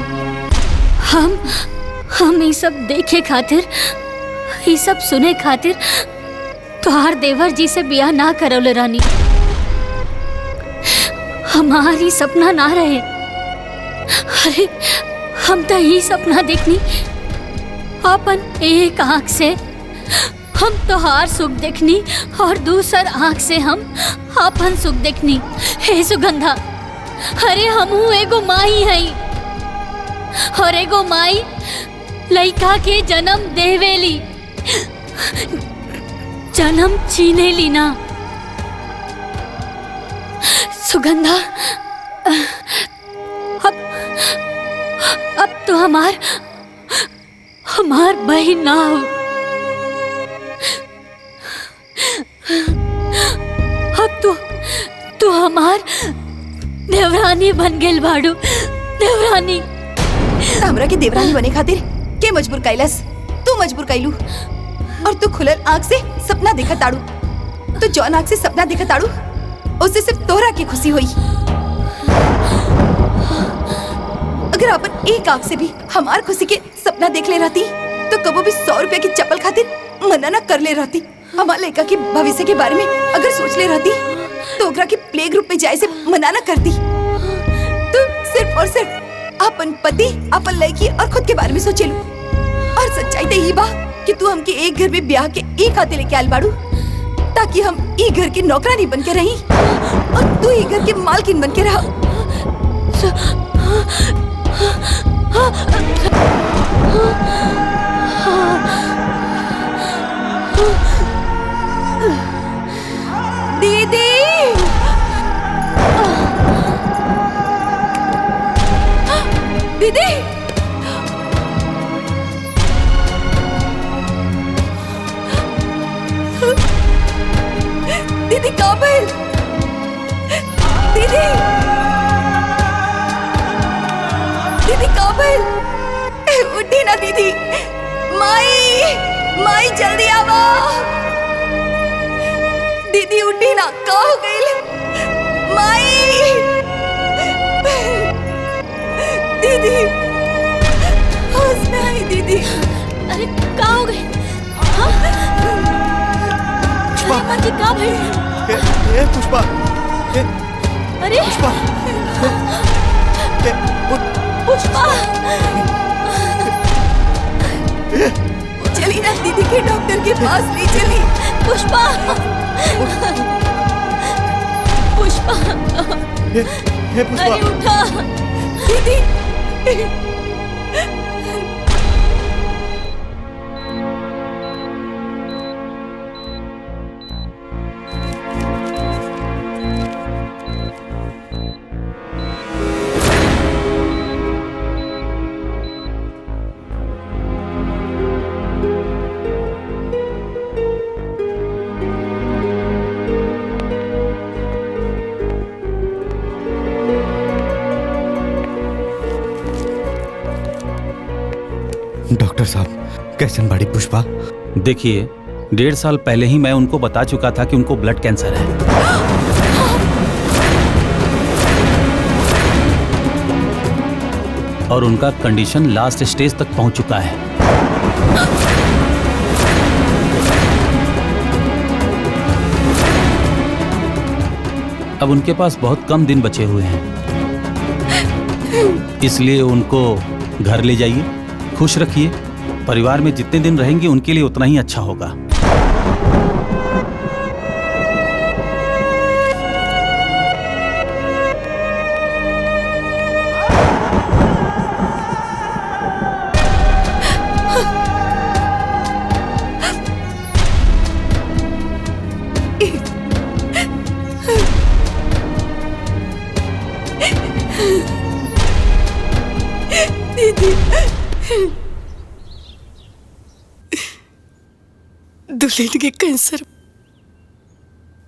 हम ये सब देखे खातिर, ये सब सुने खातिर तोहार देवर जी से बियाह ना करौले रानी। हमारी सपना ना रहे। अरे हम तो यही सपना देखनी अपन एक आँख से हम तोहार सुख देखनी और दूसर आँख से हम अपन सुख देखनी। हे सुगंधा, अरे हमहू एगो माई हई और एगो माई लइका के जन्म देवेली, जन्म छीने ली ना। सुगंधा, अब तो हमार बहन ना हो। अब तू हमार देवरानी बन गेल बाड़ू। देवरानी हमरा के देवरानी बने खातिर के मजबूर कैलस? तू मजबूर कैलू। और तू खुलल आँख से सपना देखा ताड़ू। तो जौन आँख से सपना देखा ताड़ू उससे सिर्फ तोहरा की खुशी हुई। अगर अपन एक आँख से भी हमार खुशी के सपना देख ले रहती तो कबो भी 100 रुपया की चप्पल खातिर मना न कर ले रहती। हमारे लड़का के भविष्य के बारे में अगर सोच ले रहती तो ओकरा के प्ले ग्रुप में जाए से मना न करती। तू सिर्फ और सिर्फ अपन पति, अपन लड़की और खुद के बारे में सोचेलू। और सच्चाई तो यही बा कि तू हमके एक घर में ब्याह के एक हाथे लेके आल बाड़ू ताकि हम ई घर की नौकरानी बन के रही और तू ई घर की मालकिन बन के रहा। दीदी, दीदी, दीदी काबिल, दीदी, दीदी काबिल, उठी ना दीदी। माई जल्दी आवो। दीदी उठी ना, का हो गई? माई, दीदी होश में आई। दीदी, अरे का हो गई? पुष्पा जी का भाई? ए पुष्पा, अरे पुष्पा, पुष्पा, चली ना दीदी के डॉक्टर के पास ले चली। पुष्पा, पुष्पा, पुष्पा, अरे उठा दीदी। डॉक्टर साहब कैसन बाड़ी पुष्पा? देखिए, 1.5 साल पहले ही मैं उनको बता चुका था कि उनको ब्लड कैंसर है। और उनका कंडीशन लास्ट स्टेज तक पहुंच चुका है। अब उनके पास बहुत कम दिन बचे हुए हैं, इसलिए उनको घर ले जाइए, खुश रखिए। परिवार में जितने दिन रहेंगे उनके लिए उतना ही अच्छा होगा। दुल्हन के कैंसर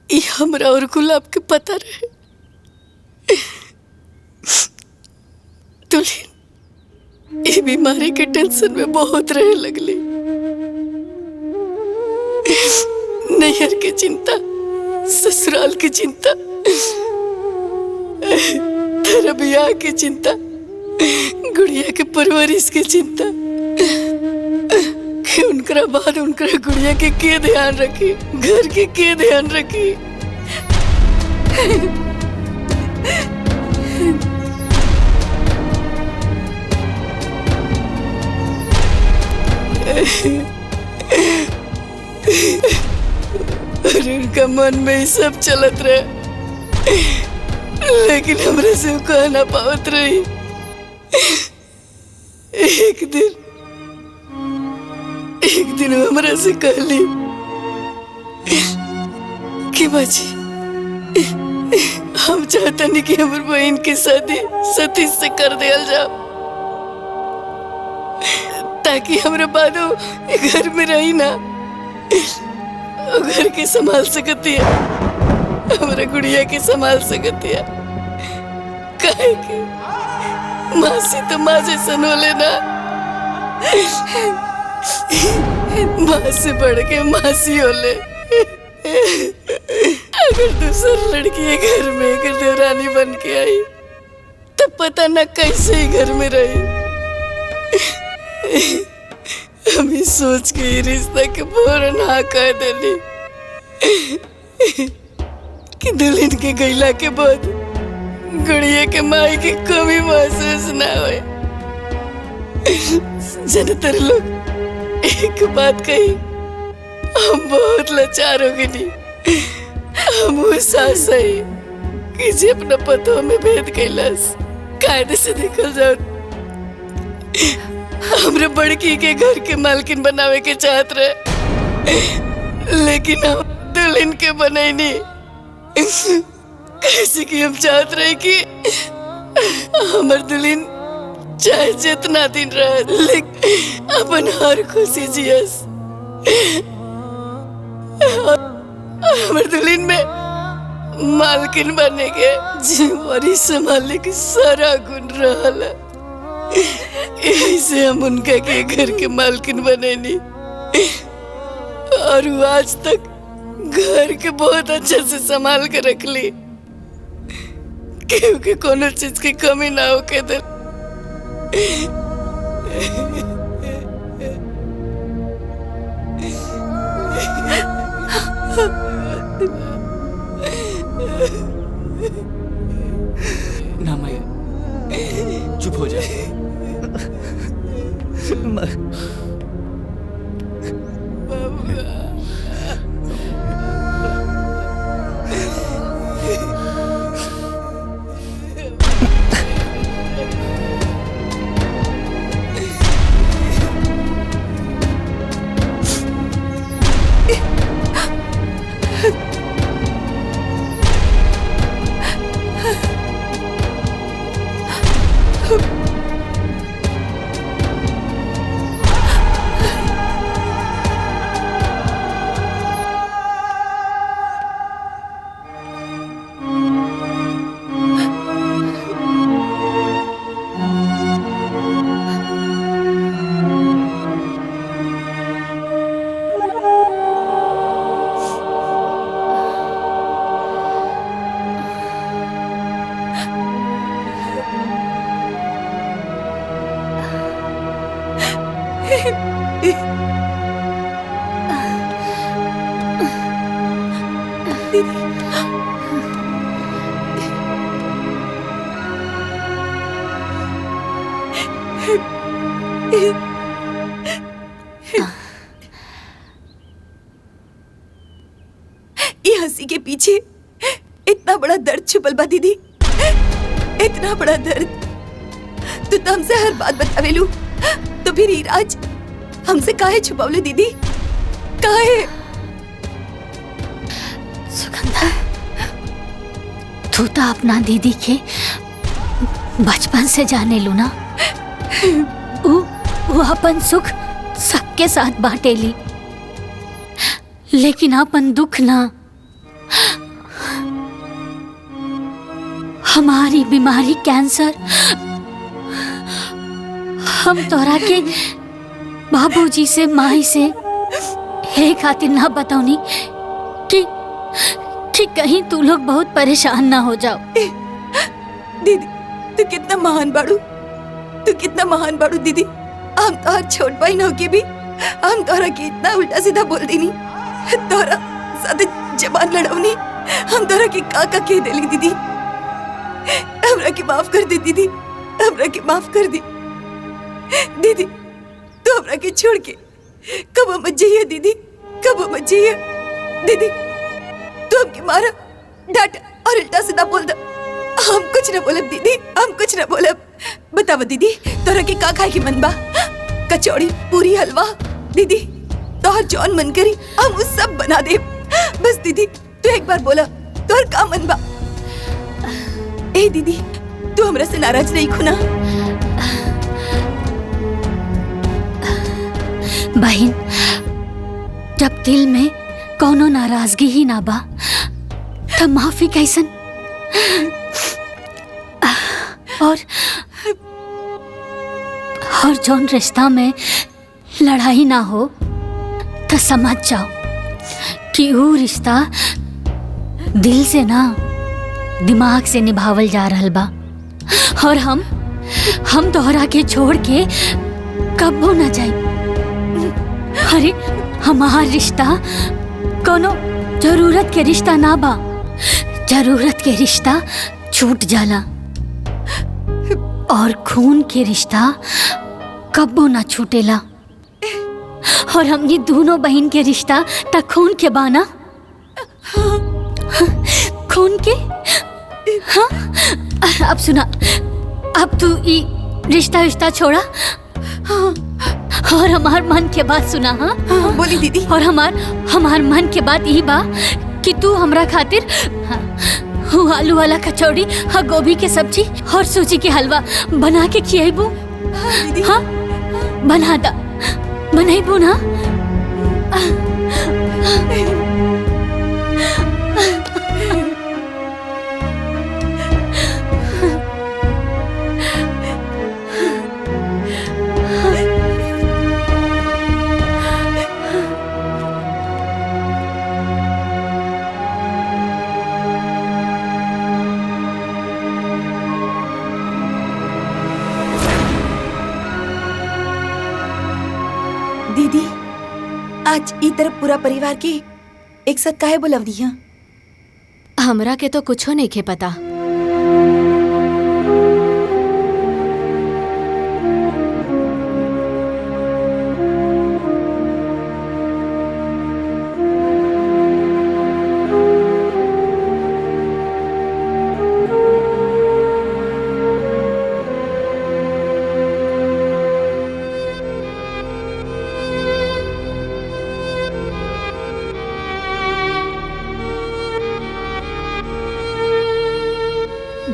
ये हमरा और गुलाब के पता रहे। दुल्हन ये बीमारी के टेंशन में बहुत रहे लगली। नैहर की चिंता, ससुराल की चिंता, तेरा ब्याह की चिंता, गुड़िया के परवरिश की चिंता कि उनका बाद उनका गुड़िया के ध्यान रखी, घर के ध्यान रखी। और उनका मन में ही सब चलत रहे, लेकिन हमरे से कह ना पावत रही। एक दिन हमरा से कहली कि बाजी हम चाहता नहीं कि हमारी बहन की शादी सतीश से कर दिया जाओ, ताकि हमारे बाद घर में रही ना, घर के संभाल सकती है, हमारे गुड़िया के संभाल सकती है। काहे कि मासी तो माँ जैसा हो लेना, माँ से बढ़ के मासी हो ले। अगर दूसरी लड़की घर में अगर देवरानी बन के आई तो पता न कैसे ही घर में रही। हम सोच के ही रिश्ता के फौरन हाँ कह देली कि दुल्हन के गैला के बाद गुड़िया के माई की कमी महसूस ना हो। ज्यादातर लोग एक बात कही, हम बहुत लाचार हो गए। हम वो सास है कि जे अपना पतों में भेद कैलास कायदे से निकल जाओ। हमरे बड़की के घर के मालकिन बनावे के चाहत रहे, लेकिन हम दुल्हन के बने नहीं। कैसे कि हम चाहत रहे कि हमर दुल्हन चाहे जितना दिन रहे, लेकिन अपन हर खुशी जियस। हमर दुल्हन में मालकिन बने के जिम्मेवारी संभालने के सारा गुण रहल। यही से हम उनका के घर के मालकिन बने नहीं, और वो आज तक घर के बहुत अच्छे से संभाल के रख ली, क्योंकि कोनो चीज की कमी ना हो के दिल। ना माई, चुप हो जा। ये हंसी के पीछे इतना बड़ा दर्द छुपल बा दीदी, इतना बड़ा दर्द। तू तो हमसे हर बात बतावेलू, तो फिर ईराज हमसे काहे छुपावले दीदी, काहे? सुगंधा, तू तो अपना दीदी के बचपन से जाने लू ना। वो अपन सुख सबके साथ बांटेली, लेकिन अपन दुख ना। हमारी बीमारी कैंसर हम तोरा के बाबूजी से माई से हे खातिर ना बताऊनी कि कहीं तू लोग बहुत परेशान ना हो जाओ। दीदी तू कितना महान बाड़ू, तू कितना महान बाड़ू दीदी। हम तोहर छोट बहन होके भी हम तोहरा के इतना उल्टा सीधा बोल देनी, तोहरा साथे जबान लड़वनी, हम तोहरा के का कह देली दीदी। हमरा के माफ कर दे दीदी, हमरा के माफ कर दे दीदी। तू हमरा के छोड़ के कब मत जाइए दीदी, कब मत जाइए दीदी। तू हमके मारा, डांटा और उल्टा सीधा बोल दे। हम कुछ न बोलब दीदी, हम कुछ न बोलब। बतावा दीदी, तोरा के का खाए के मन बा? कचौड़ी, पूरी, हलवा दीदी, तोहर जौन मन करी हम उस सब बना दे। बस दीदी तू एक बार बोला, तोहर का मन बा? ए दीदी, तू हमरा से नाराज नहीं खुना? बहन, जब दिल में कोनो नाराजगी ही ना बा तब माफी कैसन? और जौन रिश्ता में लड़ाई ना हो तो समझ जाओ कि वो रिश्ता दिल से ना दिमाग से निभावल जा रहल बा। और हम तोहरा के छोड़ के कबो ना जाई। अरे हमार रिश्ता कोनो जरूरत के रिश्ता ना बा, जरूरत के रिश्ता छूट जाला और खून के रिश्ता कब्बो ना छूटेला। और हमनी दोनों बहन के रिश्ता त खून के बाना, खून के। हाँ, अब सुना, अब तू ई रिश्ता छोड़ा और हमार मन के बात सुना। हाँ बोली दीदी। और हमार मन के बात यही बा कि तू हमरा खातिर आलू वाला कचौड़ी, हाँ गोभी के सब्जी और सूजी के हलवा बना के खियाबू। हाँ बना दा, बनाइबू ना? दीदी, आज ई तरफ पूरा परिवार के एक साथ काहे बुलवनी है? हमरा के तो कुछो नहीं खे पता।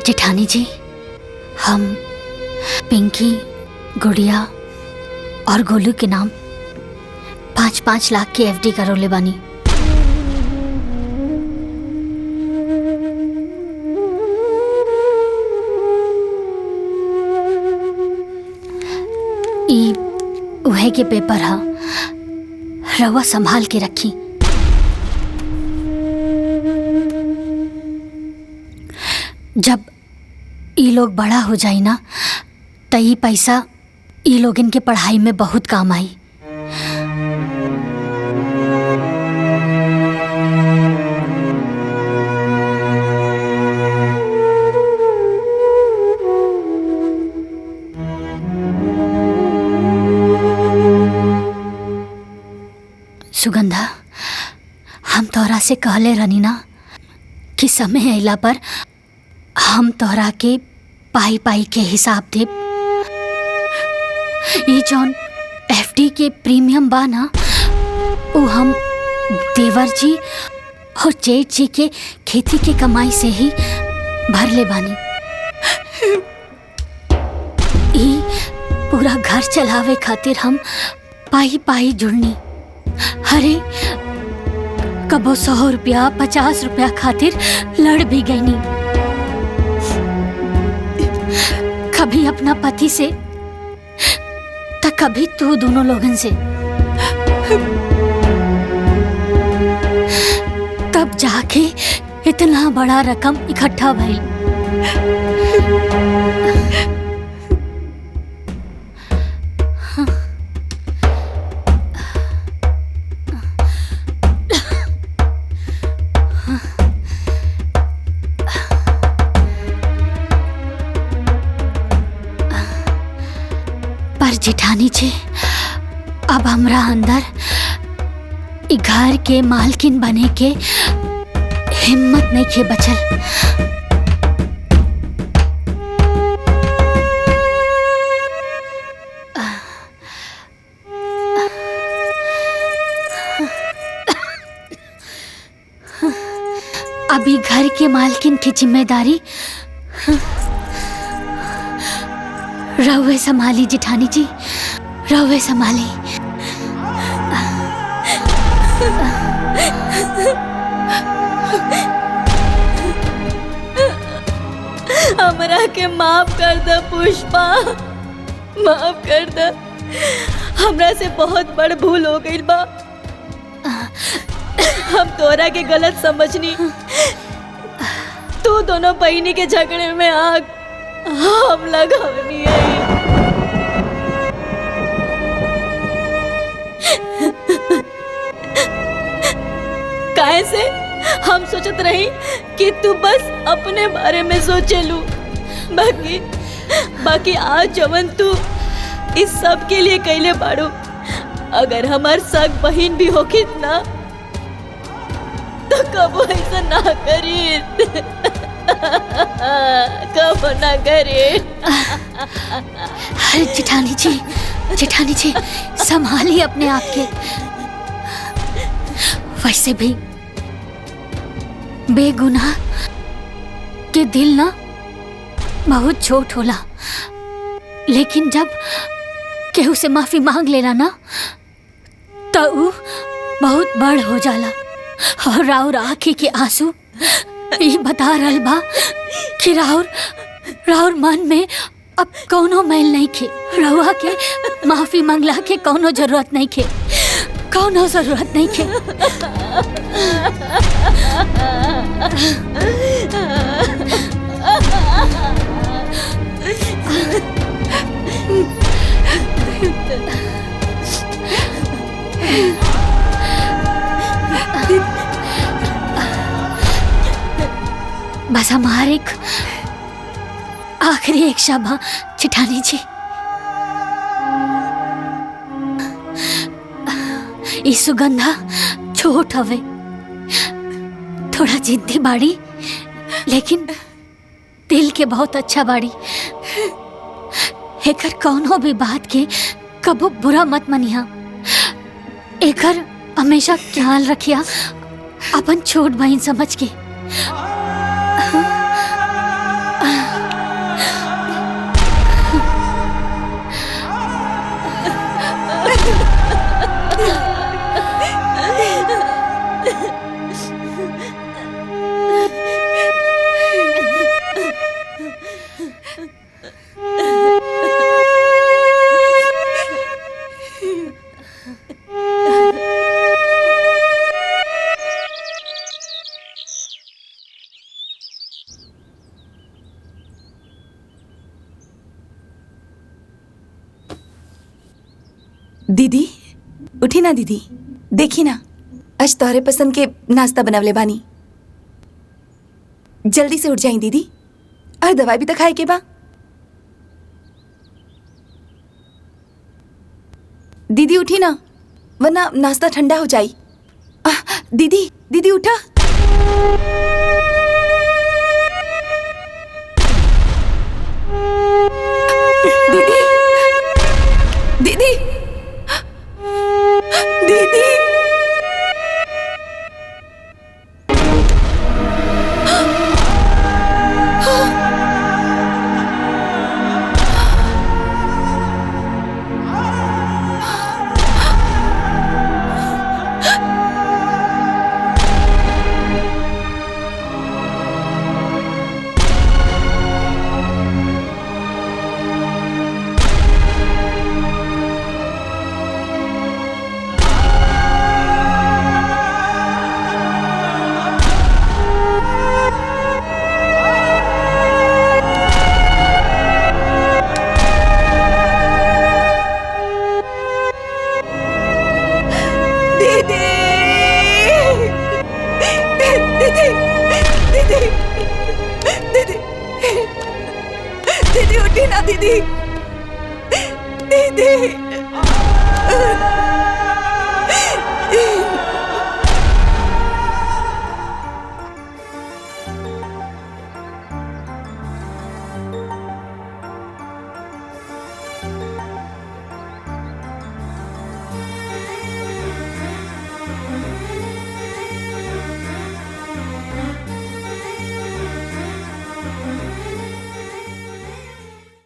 जेठानी जी, हम पिंकी, गुड़िया और गोलू के नाम 5-5 लाख की एफडी करोले बानी। ई उहे के पेपर हा, रवा संभाल के रखी। जब ई लोग बड़ा हो जाई ना त ई पैसा ई लोग इनके पढ़ाई में बहुत काम आई। सुगंधा, हम तोहरा से कहले रहनी ना कि समय अइला पर हम तोहरा के पाई पाई के हिसाब दे। ये जौन एफडी के प्रीमियम बा ना, वो हम देवर जी और जेठ जी के खेती के कमाई से ही भर ले बानी। ई पूरा घर चलावे खातिर हम पाई पाई जुड़नी। अरे कबो 100 रुपया 50 रुपया खातिर लड़ भी गई नी। कभी अपना पति से तो कभी तू दोनों लोगन से। तब जाके इतना बड़ा रकम इकट्ठा भइल। पर जेठानी जी, अब हमरा अंदर इ घर के मालकिन बने के हिम्मत नहीं के बचल। अभी घर के मालकिन की जिम्मेदारी रहुए संभाली जेठानी जी, रहुए संभाली। हमरा के माफ कर दे पुष्पा, माफ कर दे। हमरा से बहुत बड़ भूल हो गई बा। हम तोरा के गलत समझनी। तू दोनों बहिनी के झगड़े में आग हम लगवनी है। काहे से हम सोचत रही कि तू बस अपने बारे में सोचेलू, बाकी आज जवन तू इस सब के लिए कैले बाड़ू, अगर हमार सग बहन भी होखित ना तो कबो ऐसा ना करी, कबो ना करी। जेठानी जी, जेठानी जी संभालिए अपने आप के। वैसे भी बेगुनाह के दिल ना बहुत छोट होला, लेकिन जब केहू से माफी मांग लेला ना तो ऊ बहुत बड़ हो जाला। और राउर आँखी के आंसू ये बता रहल बा कि राउर मन में अब कौनो मैल नहीं खे। रउआ के माफी मांगला के कौनो जरूरत नहीं खे, कौनो जरूरत नहीं खे। बस हमारे एक आखिरी इच्छा बा जेठानी जी, ई सुगंधा छोट हवे, थोड़ा जिद्दी बाड़ी, लेकिन दिल के बहुत अच्छा बाड़ी। एकर कौनो भी बात के कबो बुरा मत मनिहा। एकर हमेशा ख्याल रखिया अपन छोट बहन समझ के। दीदी उठी ना, दीदी देखी ना, आज तोहरे पसंद के नाश्ता बनवले बानी। जल्दी से उठ जाई दीदी, और दवाई भी तो खाए के बा। दीदी उठी ना, वरना नाश्ता ठंडा हो जाई। दीदी दीदी उठा। दीदी दीदी दीदी दीदी दीदी